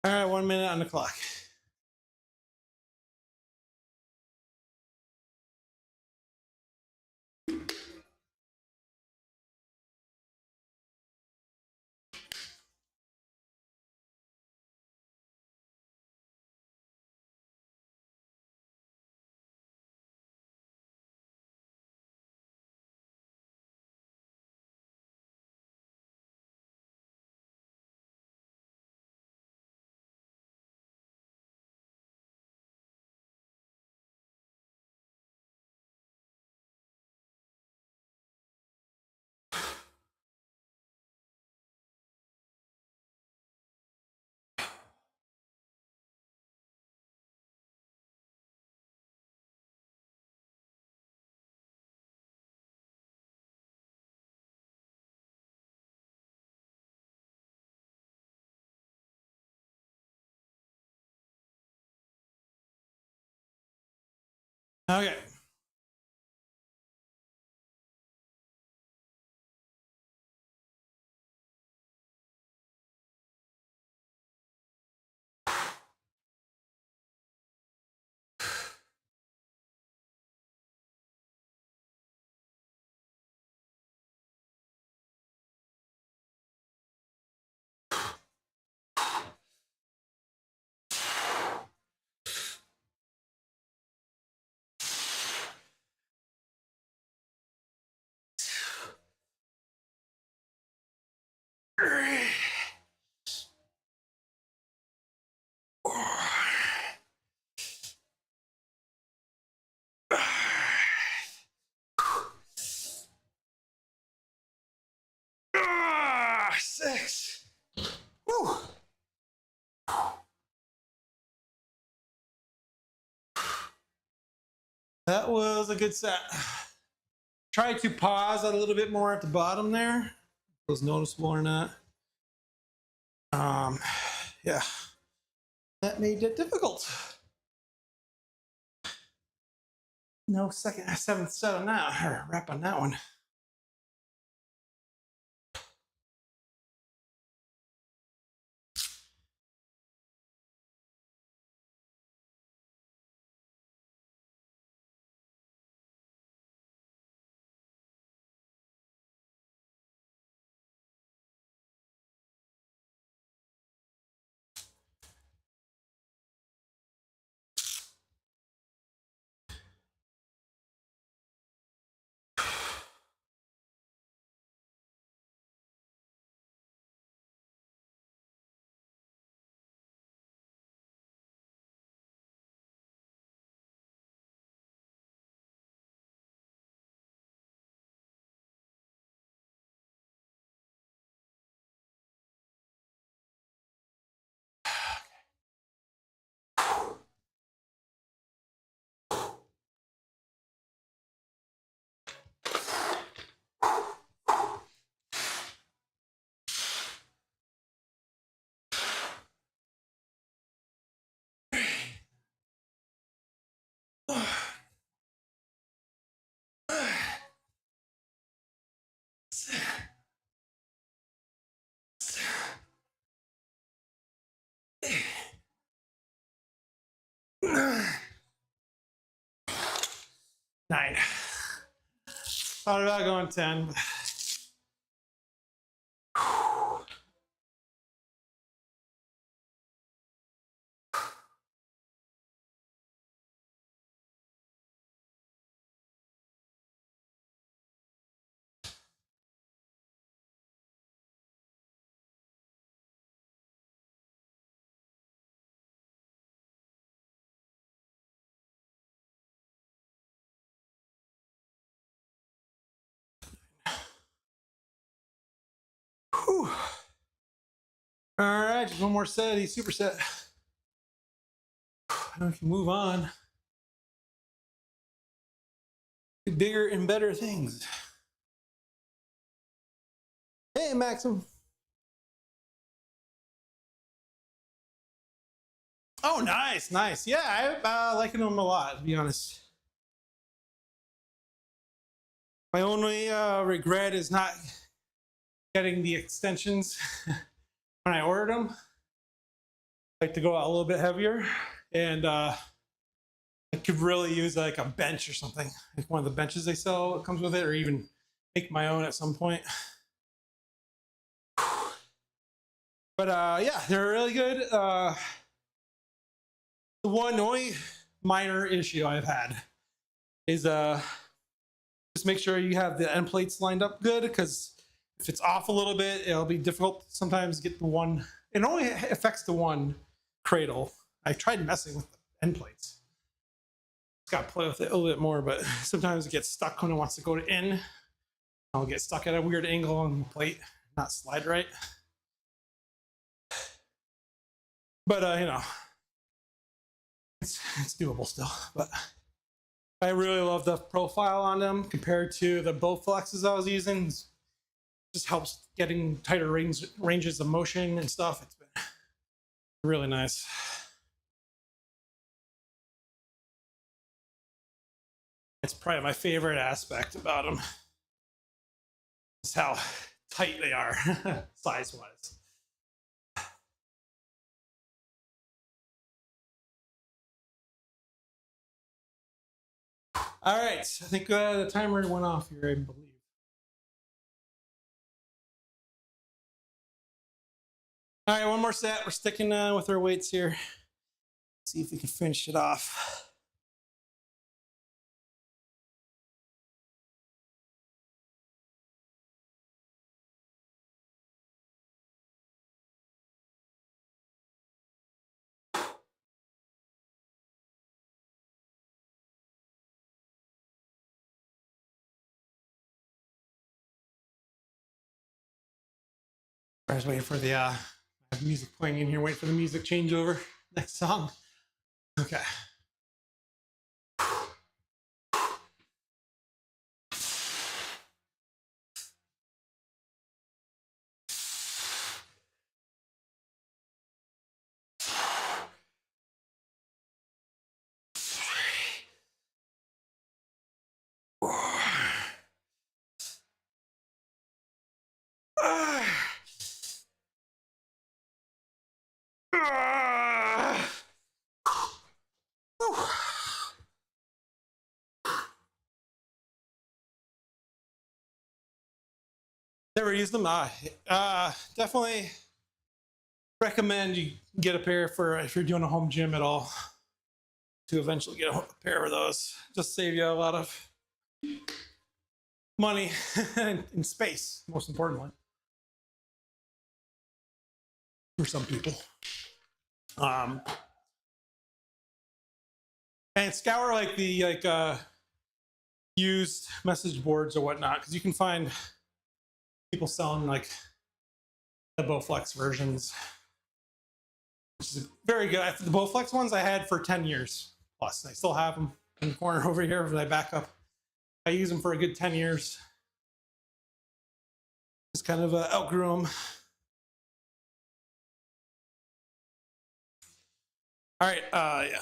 All right, 1 minute on the clock. Okay. Six. Woo. That was a good set. Try to pause a little bit more at the bottom there. If it was noticeable or not. Yeah. That made it difficult. No seventh set on that, or wrap on that one. Nine. Thought about going 10. Whew. All right, just one more set of these superset. And we can move on to bigger and better things. Hey, Maxim. Oh, nice, nice. Yeah, I liking them a lot, to be honest. My only regret is not getting the extensions when I ordered them. I like to go out a little bit heavier, and I could really use like a bench or something, like one of the benches they sell that comes with it, or even make my own at some point. But yeah, they're really good. The only minor issue I've had is just make sure you have the end plates lined up good, because if it's off a little bit, it'll be difficult sometimes to get the one. It only affects the one cradle. I tried messing with the end plates. Just got to play with it a little bit more, but sometimes it gets stuck when it wants to go to in. I'll get stuck at a weird angle on the plate, not slide right. But you know, it's doable still. But I really love the profile on them compared to the Bowflexes I was using. It just helps getting tighter ranges of motion and stuff. It's been really nice. It's probably my favorite aspect about them. Is how tight they are, size-wise. All right, I think the timer went off here, I believe. All right, one more set. We're sticking with our weights here. See if we can finish it off. I was waiting for the music playing in here, waiting for the music changeover. Next song. Okay. Never used them. Definitely recommend you get a pair for if you're doing a home gym at all, to eventually get a pair of those. Just save you a lot of money and space, most importantly, for some people. And scour like the used message boards or whatnot, because you can find people selling like the Bowflex versions, which is very good. The Bowflex ones I had for 10 years plus. I still have them in the corner over here for my backup. I use them for a good 10 years. Just kind of outgrew them. All right, yeah.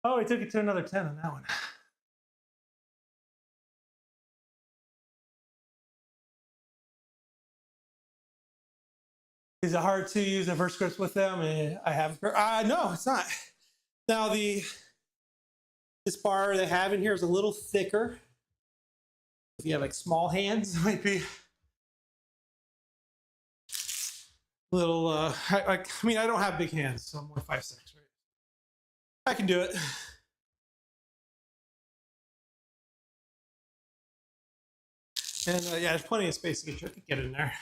Oh, he took it to another 10 on that one. Is it hard to use the verse scripts with them? I have. No, it's not. Now this bar they have in here is a little thicker. If you have like small hands, it might be a little. I mean, I don't have big hands, so I'm only 5'6", right? I can do it. And yeah, there's plenty of space to get in there.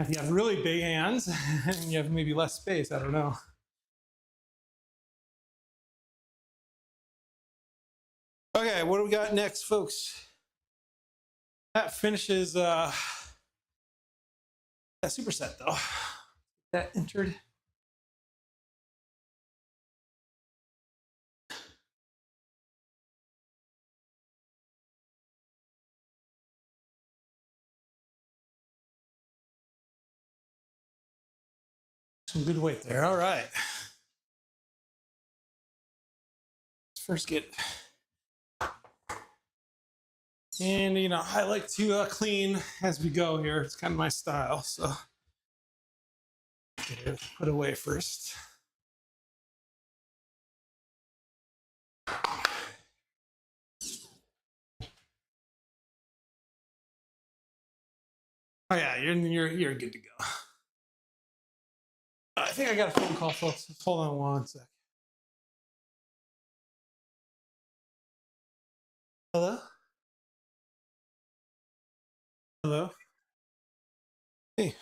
If you have really big hands and you have maybe less space, I don't know. Okay, what do we got next, folks? That finishes that superset, though. That entered. Some good weight there. All right. Let's first get, and you know, I like to clean as we go here. It's kind of my style, so get it put away first. Oh yeah, you're good to go. I think I got a phone call, folks. Just hold on one sec. Hello? Hello? Hey.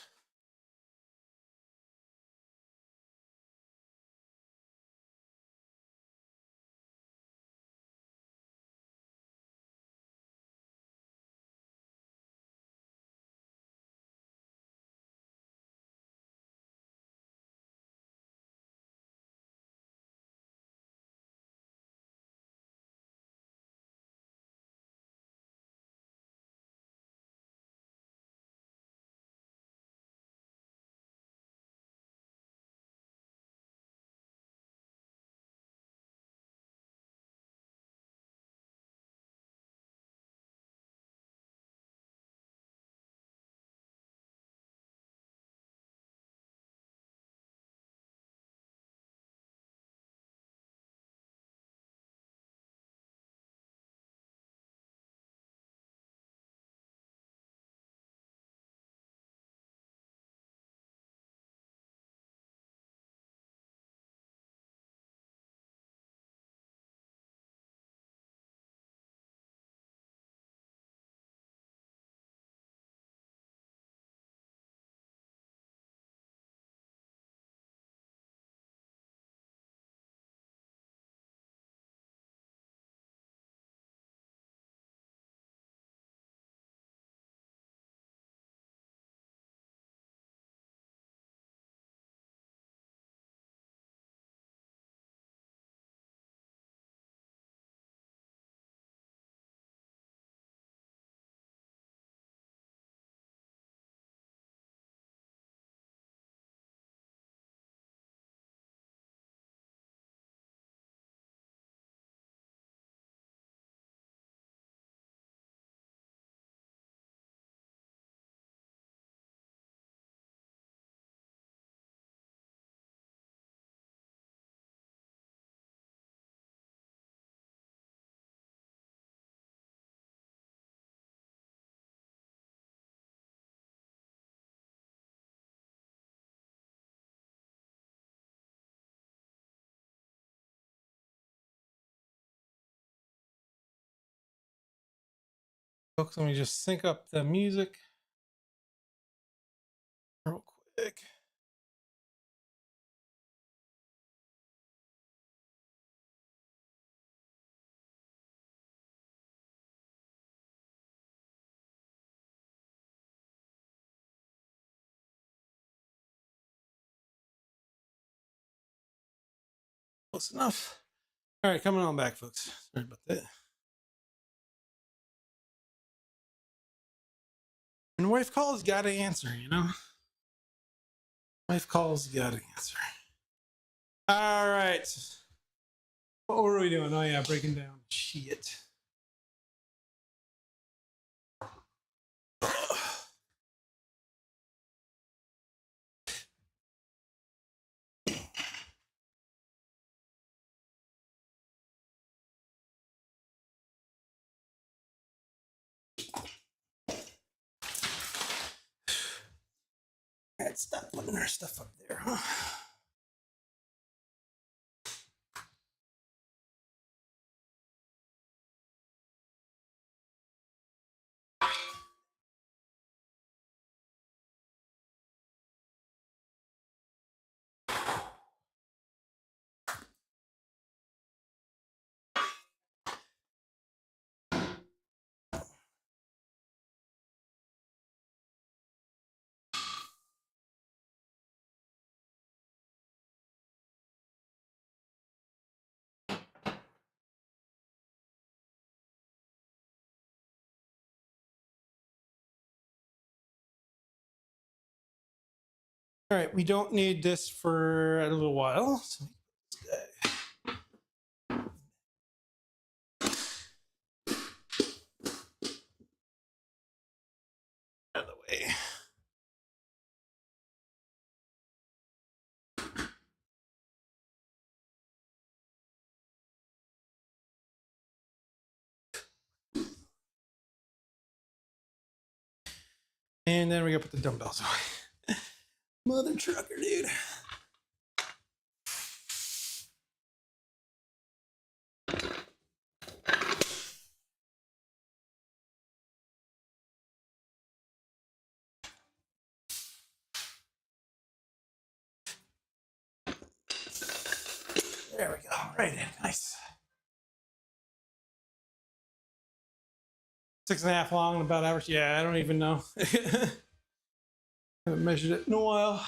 Folks, let me just sync up the music real quick. Close enough. All right, coming on back, folks. Sorry about that. And wife calls, gotta answer, you know? Wife calls, gotta answer. All right. What were we doing? Oh, yeah, breaking down. Shit. Stop putting our stuff up there, huh? All right, we don't need this for a little while. So out of the way. And then we gotta put the dumbbells away. Mother trucker, dude. There we go. Right in. Nice. 6.5 long, about average. Yeah, I don't even know. Haven't measured it in a while.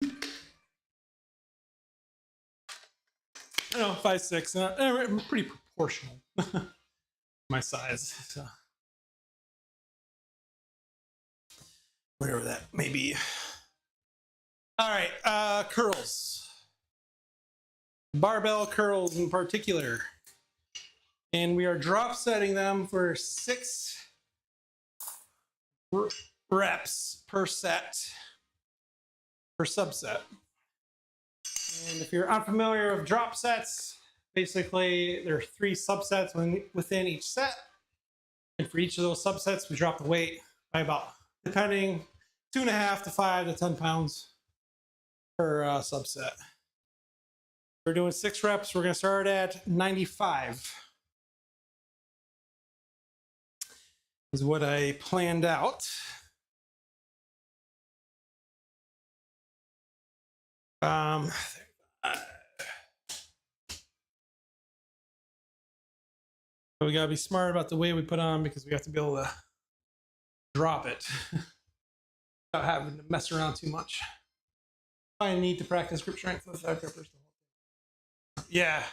I don't know, 5'6". I'm pretty proportional. My size. So. Whatever that may be. All right, curls. Barbell curls in particular. And we are drop setting them for 6 reps per set, per subset. And if you're unfamiliar with drop sets, basically there are 3 subsets within each set. And for each of those subsets, we drop the weight by about, depending, 2.5 to 5 to 10 pounds per subset. We're doing 6 reps. We're going to start at 95. Is what I planned out. We got to be smart about the weight we put on because we have to be able to drop it without having to mess around too much. I need to practice grip strength with that grippers. Yeah.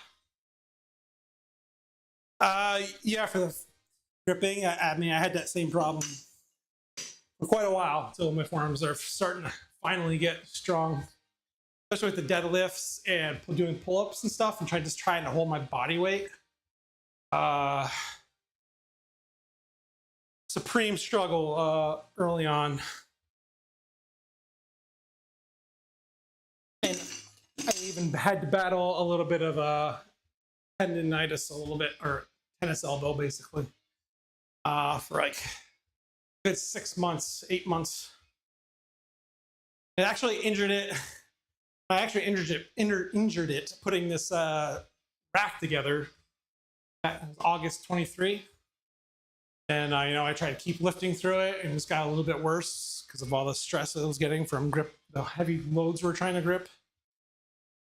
Yeah, for the gripping, I mean, I had that same problem for quite a while until my forearms are starting to finally get strong, especially with the deadlifts and doing pull-ups and stuff, and just trying to hold my body weight. Supreme struggle early on. And I even had to battle a little bit of tendonitis, or tennis elbow, basically, for like a good 6 months, 8 months. It actually injured it. I actually injured it putting this rack together. That was August 23. And I tried to keep lifting through it, and it just got a little bit worse because of all the stress that I was getting from the heavy loads we're trying to grip.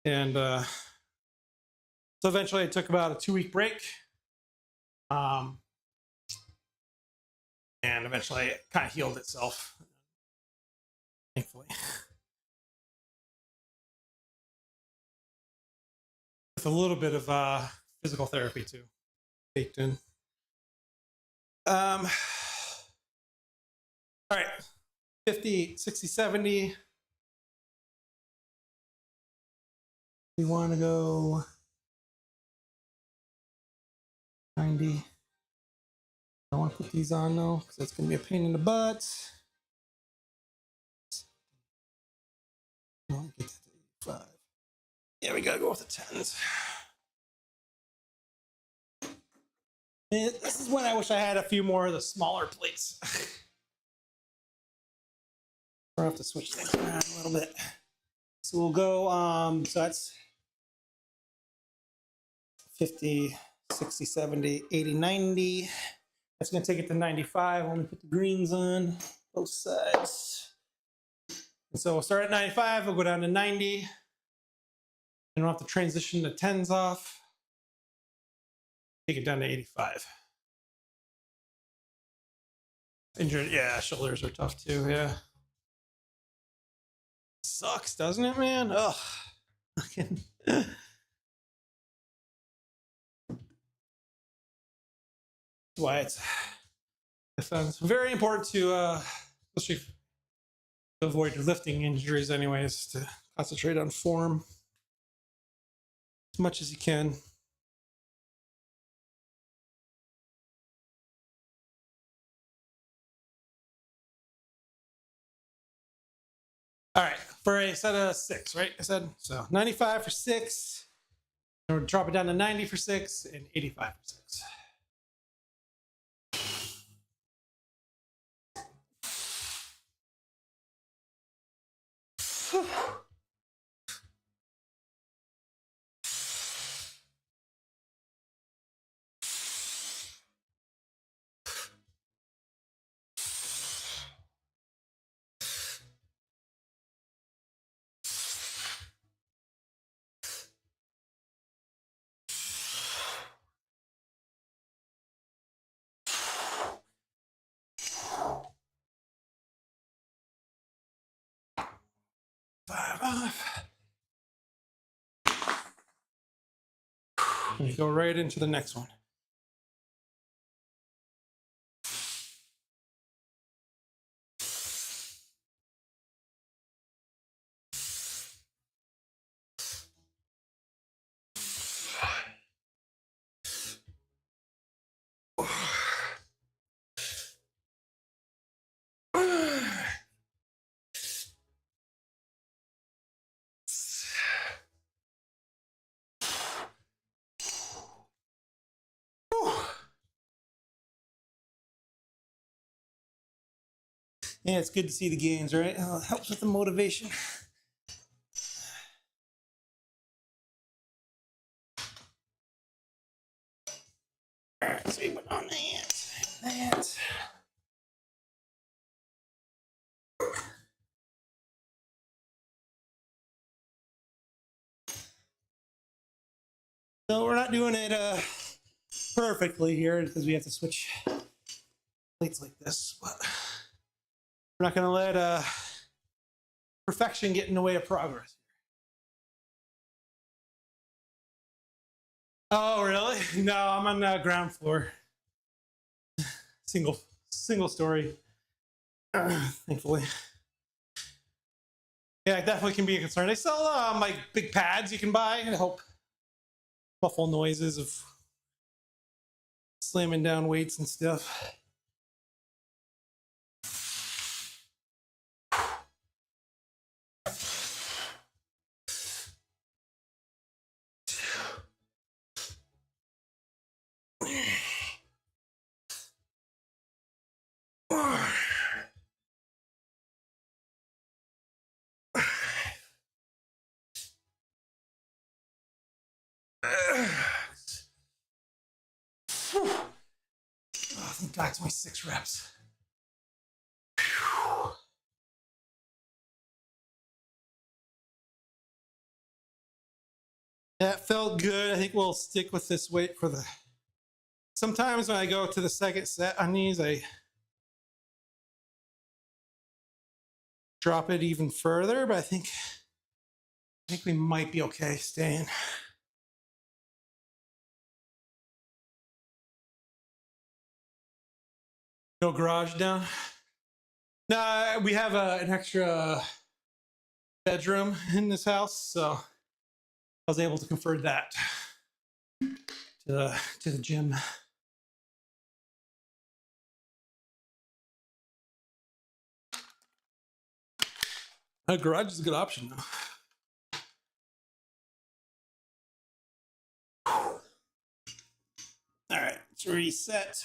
And so eventually I took about a 2-week break. And eventually it kind of healed itself, thankfully. With a little bit of physical therapy too. baked in. All right, 50, 60, 70. We want to go 90. I don't want to put these on though, because that's going to be a pain in the butt. I want to get that to 85. Yeah, we got to go with the 10s. And this is when I wish I had a few more of the smaller plates. I'll have to switch things around a little bit. So we'll go, so that's 50, 60, 70, 80, 90. That's going to take it to 95. I'm going to put the greens on both sides. And so we'll start at 95. We'll go down to 90. And we'll have to transition the 10s off. Take it down to 85. Injured, yeah, shoulders are tough too, yeah. Sucks, doesn't it, man? Ugh. That's why it's very important to, especially to avoid lifting injuries anyways, to concentrate on form as much as you can. All right, for a set of 6, right? I said so 95 for 6. And we'll drop it down to 90 for 6 and 85 for 6. Five off. And go right into the next one. Yeah, it's good to see the gains, right? It helps with the motivation. All right, so we put on that. So we're not doing it perfectly here because we have to switch plates like this, but we're not going to let perfection get in the way of progress. Oh, really? No, I'm on the ground floor. Single story. Thankfully. Yeah, it definitely can be a concern. They sell like big pads you can buy to help muffle noises of slamming down weights and stuff. Oh, thank God, it's only 6 reps. That felt good. I think we'll stick with this weight for the... Sometimes when I go to the second set on these, I drop it even further, but I think we might be okay staying. No garage down. Nah, we have an extra bedroom in this house, so I was able to convert that to the gym. A garage is a good option though. All right, let's reset.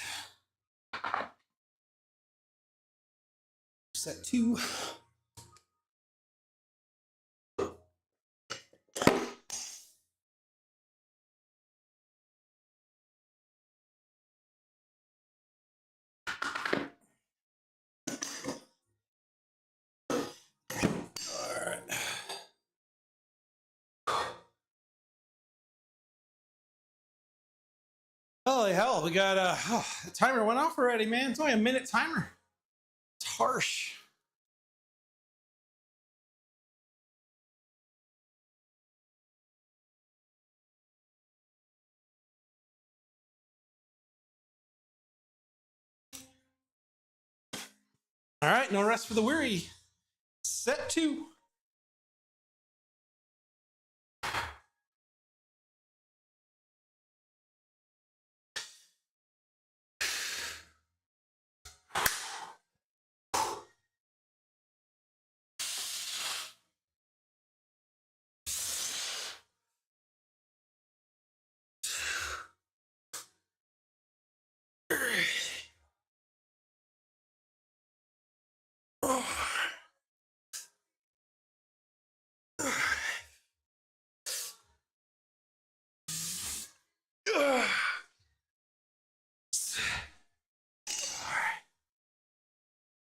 Set 2. Holy hell, we got the timer went off already, man. It's only a minute timer. It's harsh. All right, no rest for the weary. Set 2.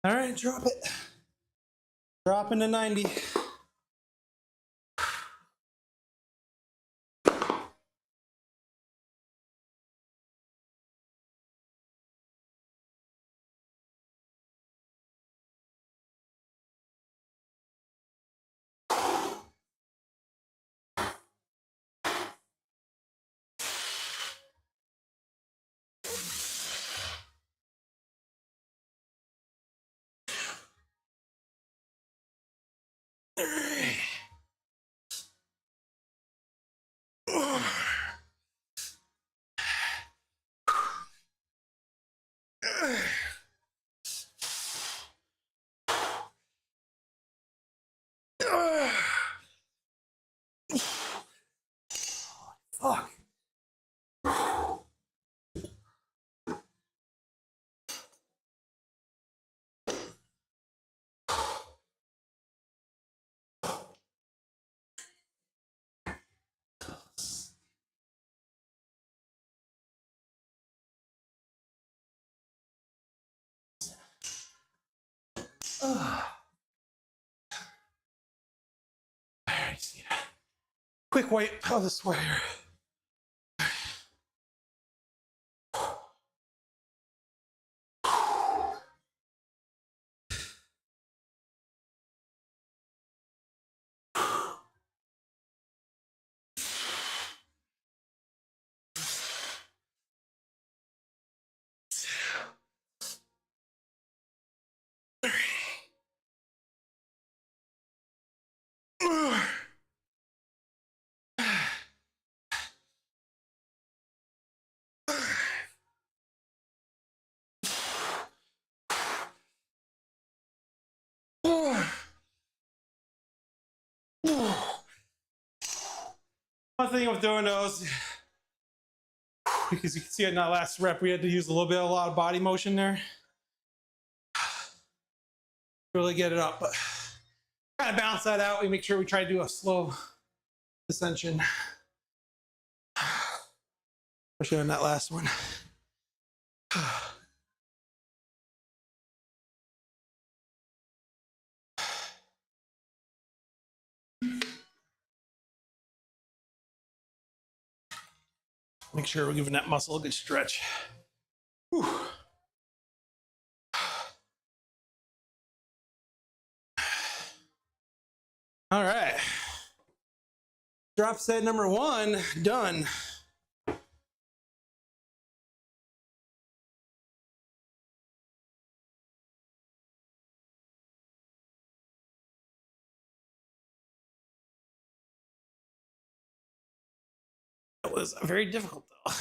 All right, drop it. Drop into 90. Fuck. Quick wipe of the sweater. One thing with doing those, because you can see in that last rep, we had to use a lot of body motion there. Really get it up, but kind of balance that out. We make sure we try to do a slow ascension, especially on that last one. Make sure we're giving that muscle a good stretch. Whew. All right. Drop set number 1, done. was very difficult though.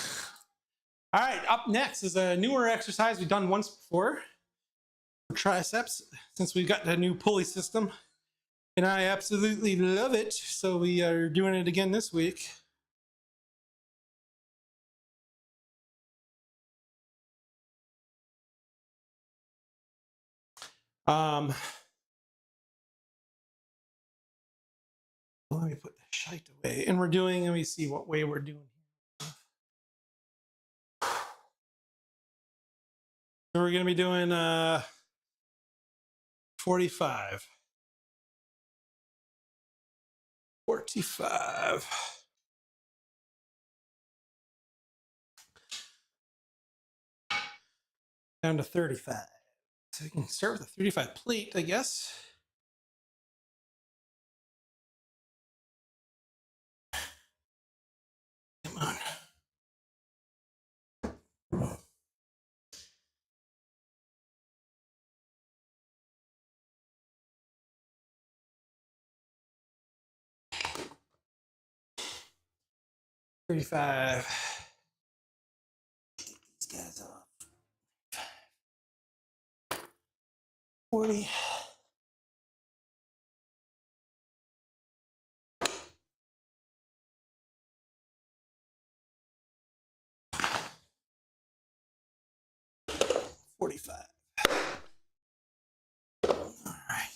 All right, up next is a newer exercise we've done once before for triceps, since we've got the new pulley system, and I absolutely love it. So we are doing it again this week. Let me put the shite away, and we're doing. Let me see what way we're doing. So we're going to be doing 45. 45. Down to 35. So we can start with a 35 plate, I guess. Come on. These guys off. 40. $45. All right.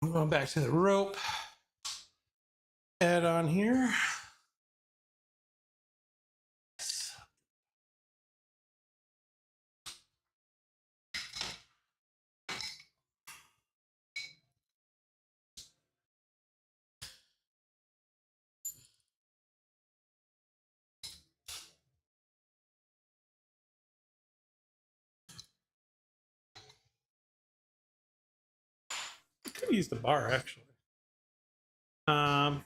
I'm going back to the rope. Add on here. Could use the bar actually. I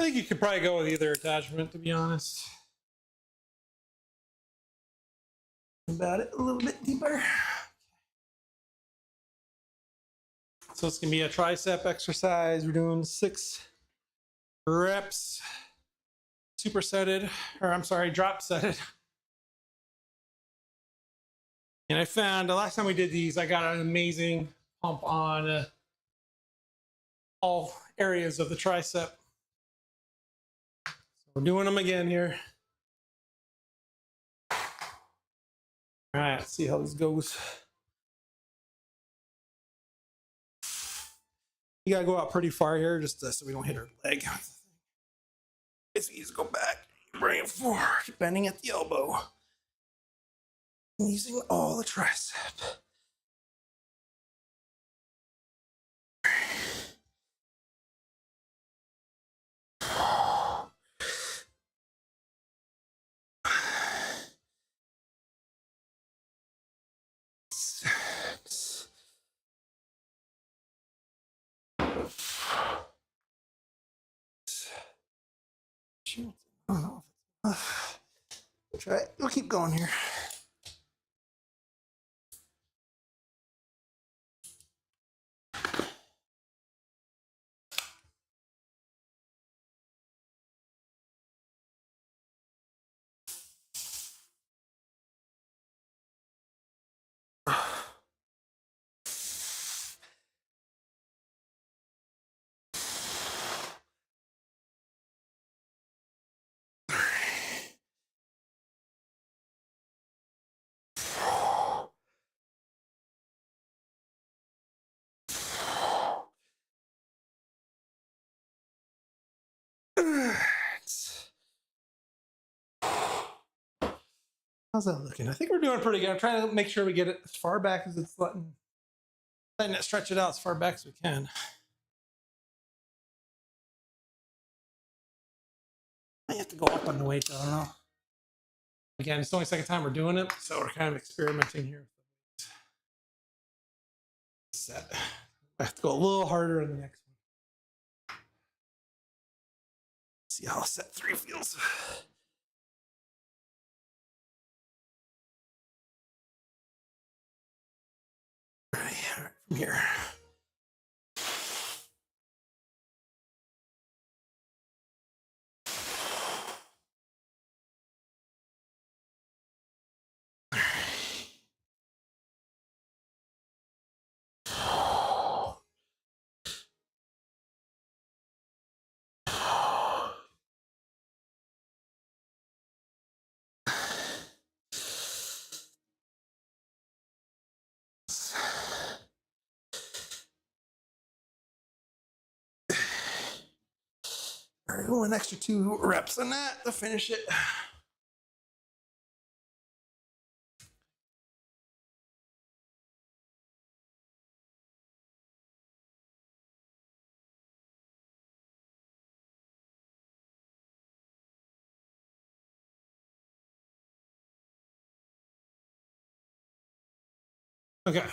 think you could probably go with either attachment, to be honest. About it a little bit deeper. So it's gonna be a tricep exercise. We're doing 6 reps, supersetted, or I'm sorry, drop setted. And I found the last time we did these, I got an amazing pump on all areas of the tricep. So we're doing them again here. All right, let's see how this goes. You gotta go out pretty far here, just so we don't hit our leg. It's easy to go back, bring it forward, bending at the elbow. Using all the tricep. I don't know if it's enough. We'll try it. We'll keep going here. How's that looking? I think we're doing pretty good. I'm trying to make sure we get it as far back as it's letting it stretch it out as far back as we can. I have to go up on the weight, though. I don't know. Again, it's the only second time we're doing it, so we're kind of experimenting here. Set. I have to go a little harder in the next one. See how set 3 feels. All right, from here. All right, an extra 2 reps on that to finish it. Okay.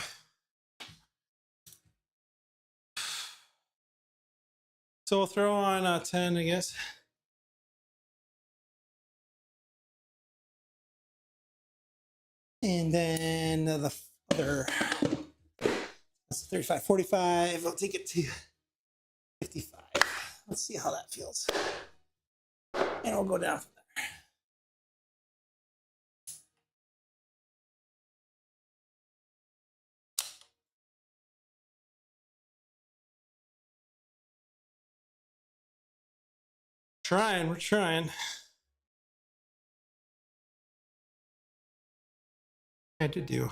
So we'll throw on 10, I guess. And then the other, that's 35, 45. I'll take it to 55. Let's see how that feels. And we'll go down from there. We're trying. I had to do.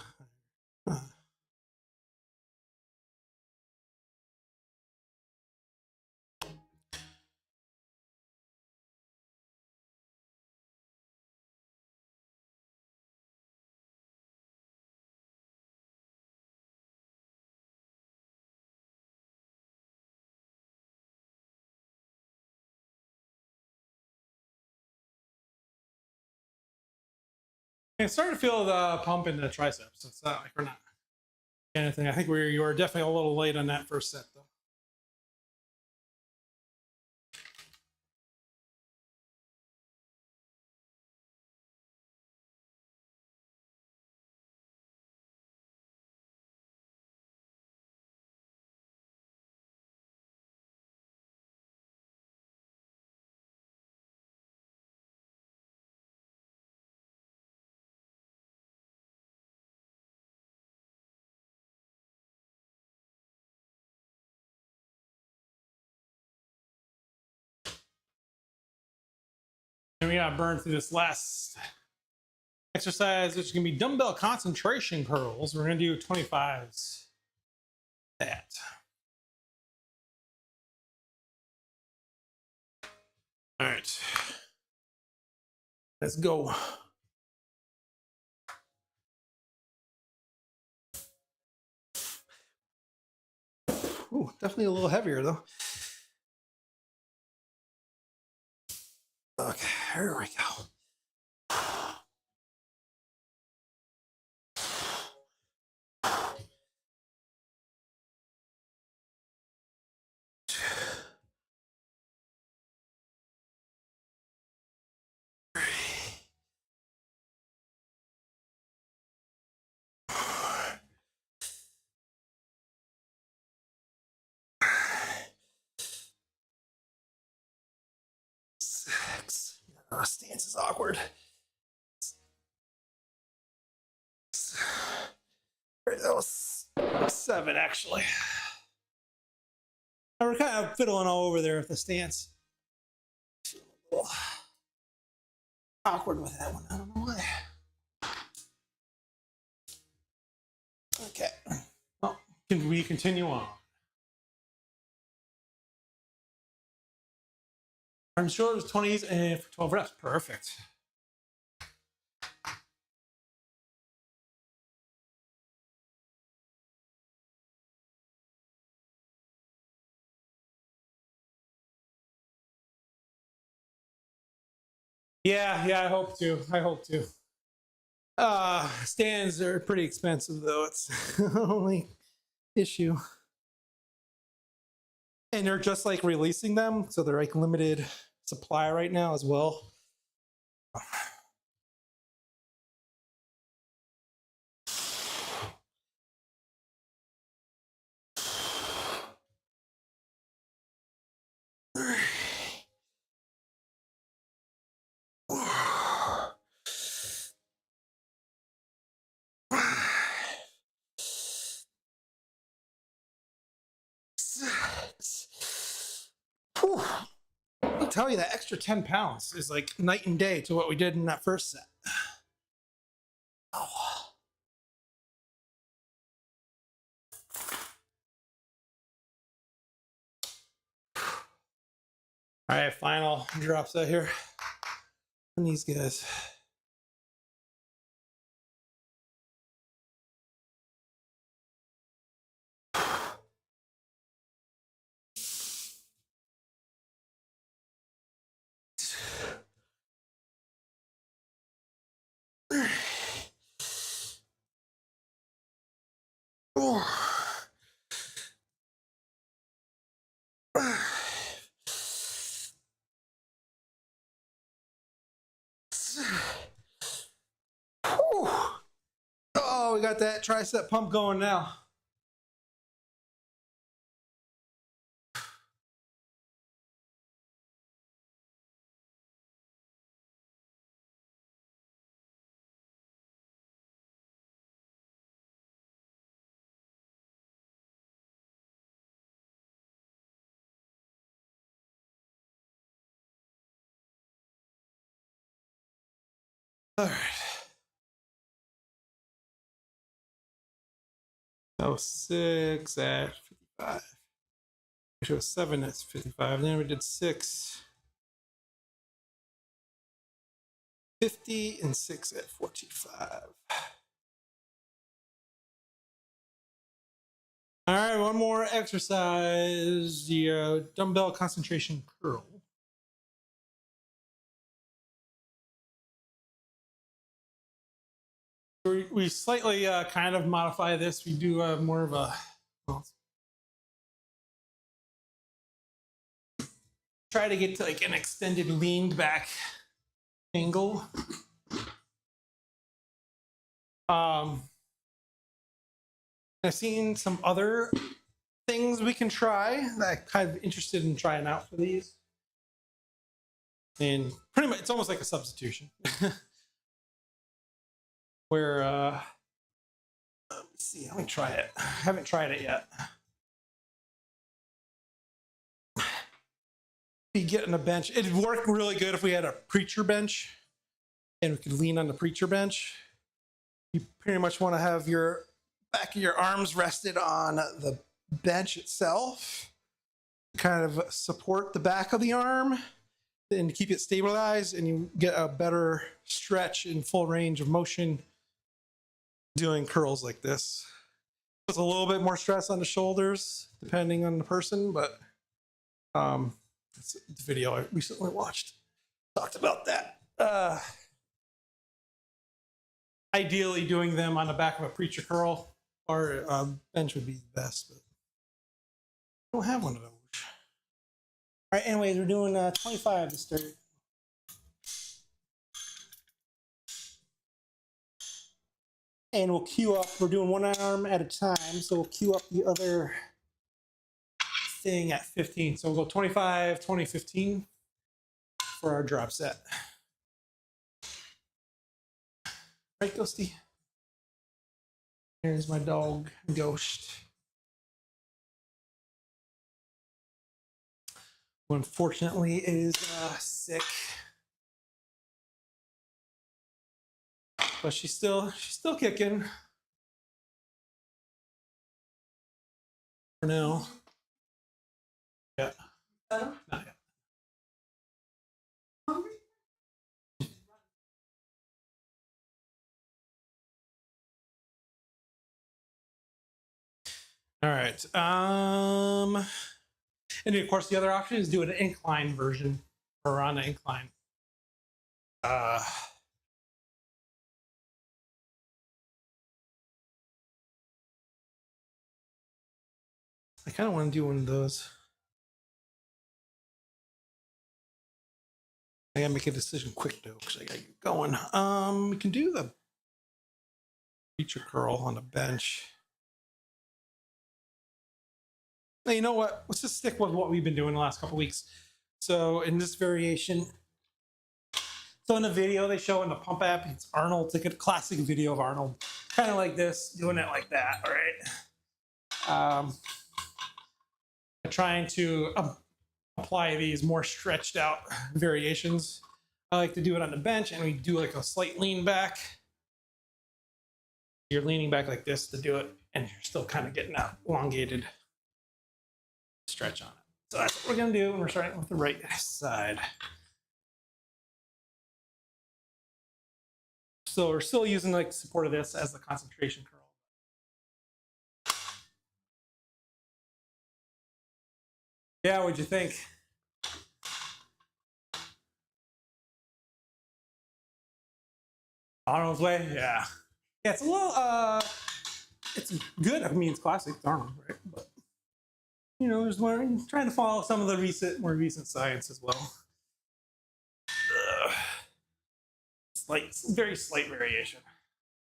I started to feel the pump in the triceps. It's not like we're not anything. I think you were definitely a little late on that first set, though. And we gotta burn through this last exercise, which is gonna be dumbbell concentration curls. We're gonna do 25s. That. All right. Let's go. Ooh, definitely a little heavier though. Okay, here we go. Six. Stance is awkward. That was 7 actually. And we're kind of fiddling all over there with the stance. A little awkward with that one. I don't know why. Okay. Well, can we continue on? Arms, shoulders, 20s, and for 12 reps. Perfect. Yeah, I hope to. I hope to. Stands are pretty expensive though. It's the only issue. And they're just like releasing them, so they're like limited supply right now as well. Whew. I'll tell you that extra 10 pounds is like night and day to what we did in that first set. Oh. All right, final drop set here on these guys. Oh, we got that tricep pump going now. All right. That was 6 at 55. Which was 7 at 55. Then we did 6, 50, and 6 at 45. All right, one more exercise, the dumbbell concentration curl. We slightly kind of modify this. We do more of a, well, try to get to like an extended leaned back angle. I've seen some other things we can try that I'm kind of interested in trying out for these. And pretty much, it's almost like a substitution. Where, let me see, let me try it. I haven't tried it yet. Be getting a bench. It'd work really good if we had a preacher bench and we could lean on the preacher bench. You pretty much want to have your back of your arms rested on the bench itself, kind of support the back of the arm and keep it stabilized, and you get a better stretch and full range of motion doing curls like this. It's a little bit more stress on the shoulders depending on the person, but it's the video I recently watched talked about that. Ideally doing them on the back of a preacher curl or bench would be the best, but I don't have one of those. All right, anyways, we're doing 25 to start. And we'll queue up, we're doing one arm at a time, so we'll queue up the other thing at 15. So we'll go 25, 20, 15 for our drop set. Right, Ghosty? Here's my dog, Ghost. Who unfortunately is sick. But she's still kicking. For now. Yeah. Not yet. All right. And of course, the other option is do an incline version or on an incline. I kind of want to do one of those. I gotta make a decision quick though, because I gotta get going. We can do the preacher curl on the bench. Now, you know what? Let's just stick with what we've been doing the last couple weeks. So in this variation, so in the video they show in the pump app, it's Arnold. It's like a classic video of Arnold, kind of like this, doing it like that. All right. Trying to apply these more stretched out variations. I like to do it on the bench, and we do like a slight lean back. You're leaning back like this to do it, and you're still kind of getting that elongated stretch on it. So that's what we're gonna do, and we're starting with the right side. So we're still using like support of this as the concentration curl. Yeah, what'd you think? Arnold's way? Yeah. Yeah, it's a little, it's good. I mean, it's classic. It's Arnold, right? But, you know, there's one trying to follow some of the more recent science as well. Very slight variation.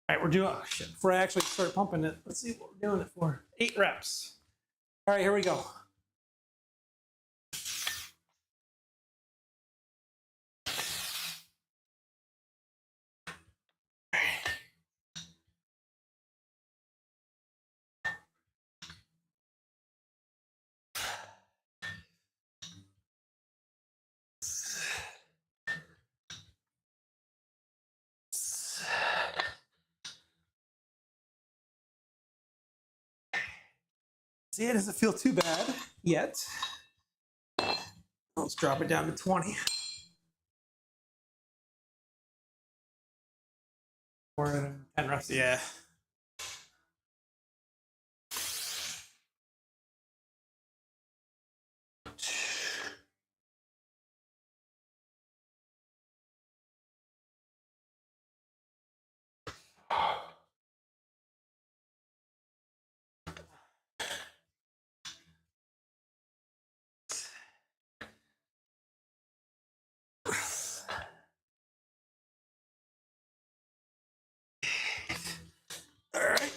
All right, we're doing, oh shit, before I actually start pumping it, let's see what we're doing it for. 8 reps. All right, here we go. See, it doesn't feel too bad yet. Let's drop it down to 20. More than 10 reps, yeah. All right.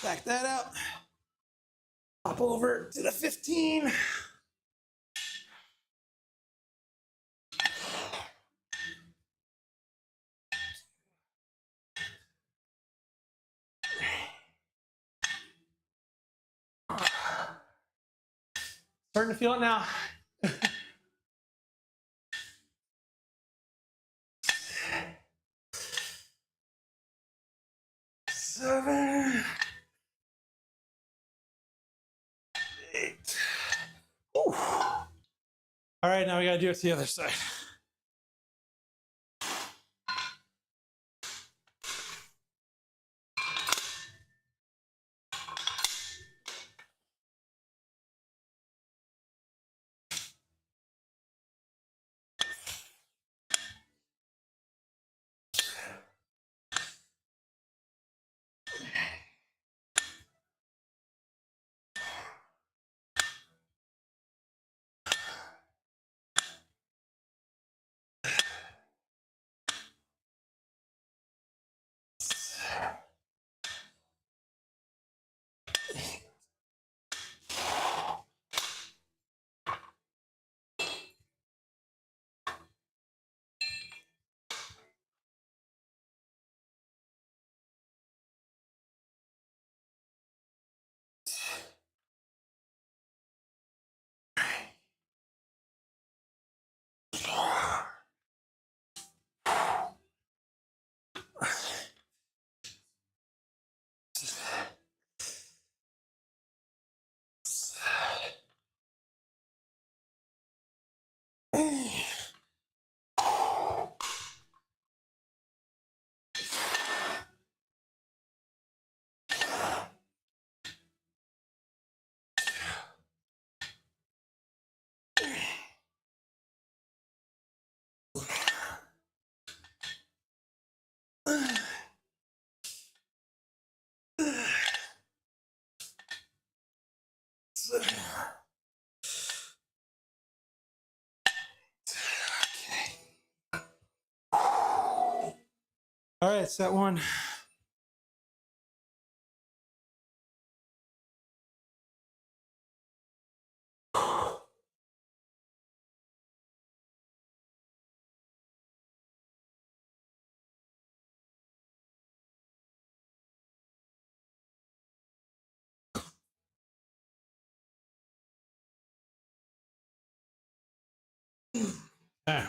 Back that out. Hop over to the 15. Starting to feel it now. 7, 8. Ooh. All right, now we gotta do it to the other side. All right, set one. Okay.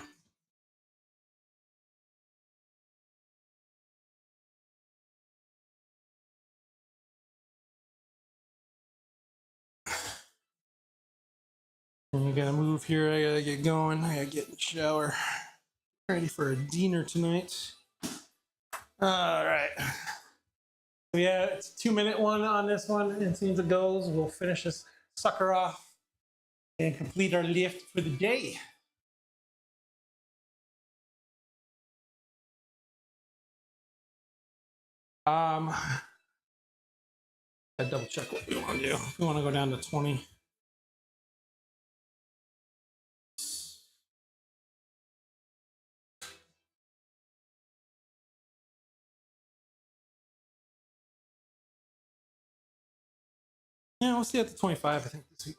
I gotta move here. I gotta get going. I gotta get in the shower. Ready for a dinner tonight. All right. So yeah, it's a 2-minute one on this one. It seems it goes. We'll finish this sucker off and complete our lift for the day. I double check what we want to do. We want to go down to 20. Yeah, we'll see at the 25, I think, this week.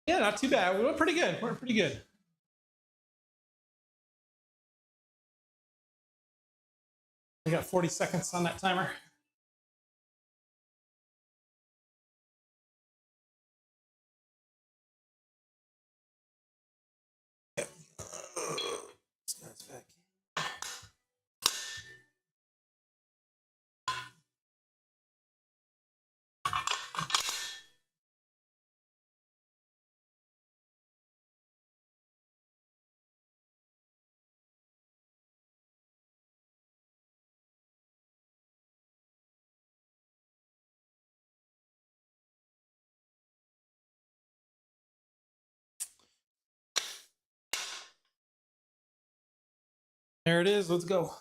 Yeah, not too bad. We went pretty good. We're pretty good. We got 40 seconds on that timer. This guy's back. There it is. Let's go.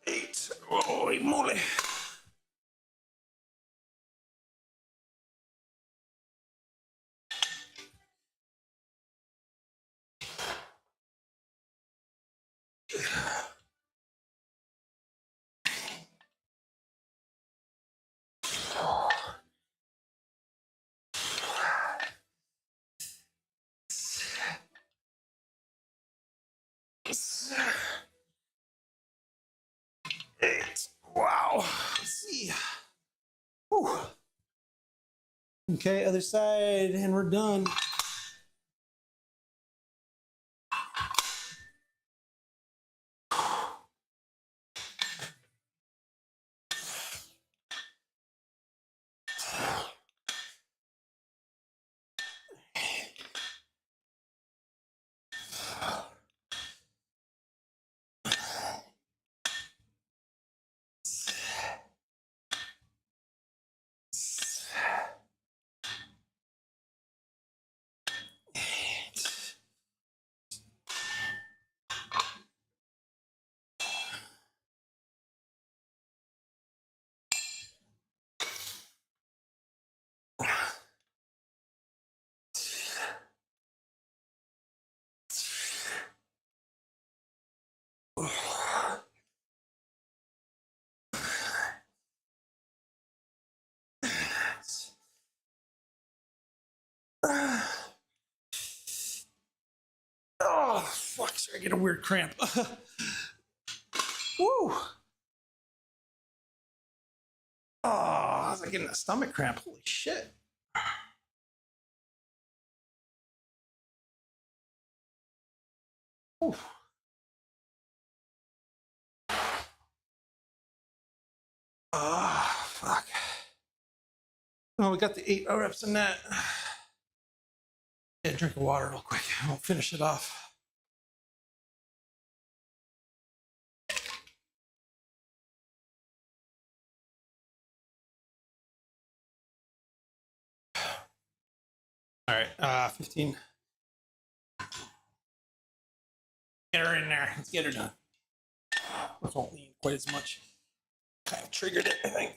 Eight. Holy moly. Eight. Wow. Let's see. Whew. Okay, other side, and we're done. sorry, I get a weird cramp. Woo! Oh, I was like getting a stomach cramp. Holy shit. Ooh. Oh, fuck. Oh, we got the 8 reps in that. Yeah, drink of water real quick. I'll finish it off. All right, 15. Get her in there. Let's get her done. This won't lean quite as much. Kind of triggered it, I think.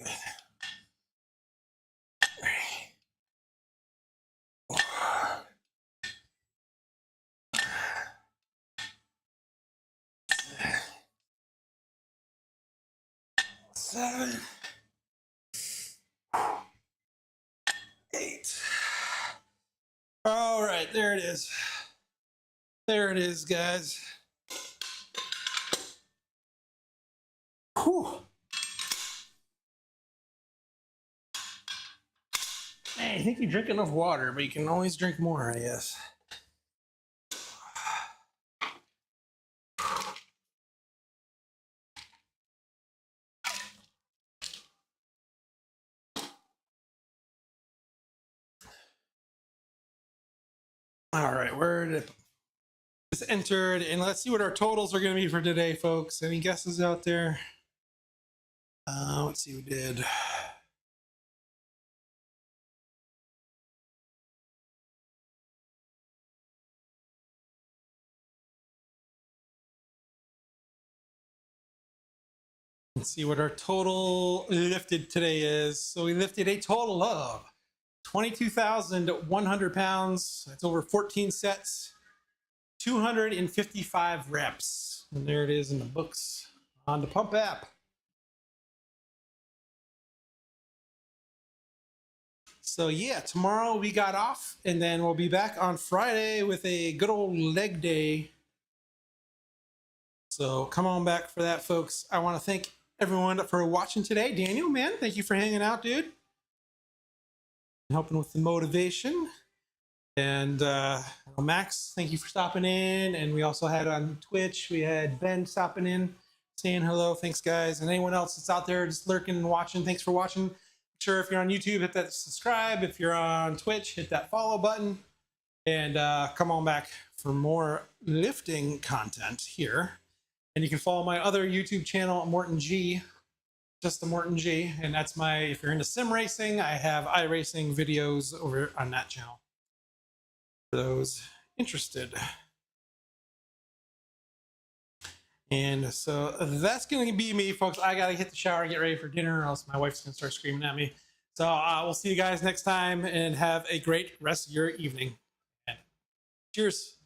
Seven, 8. All right, there it is. There it is, guys. Whew. Man, I think you drink enough water, but you can always drink more, I guess. All right, where did it just entered? And let's see what our totals are going to be for today, folks. Any guesses out there? Let's see, we did. Let's see what our total lifted today is. So we lifted a total of 22,100 pounds. That's over 14 sets, 255 reps. And there it is in the books on the Pump app. So yeah, tomorrow we got off, and then we'll be back on Friday with a good old leg day. So come on back for that, folks. I want to thank everyone for watching today. Daniel, man, thank you for hanging out, dude. Helping with the motivation. And Max, thank you for stopping in. And we also had on Twitch, we had Ben stopping in, saying hello. Thanks, guys. And anyone else that's out there just lurking and watching, thanks for watching. Make sure if you're on YouTube, hit that subscribe. If you're on Twitch, hit that follow button. And come on back for more lifting content here. And you can follow my other YouTube channel, ImmortanG, just the ImmortanG. And that's my, if you're into sim racing, I have iRacing videos over on that channel for those interested. And so that's going to be me, folks. I got to hit the shower and get ready for dinner, or else my wife's going to start screaming at me. So we'll see you guys next time, and have a great rest of your evening. And cheers.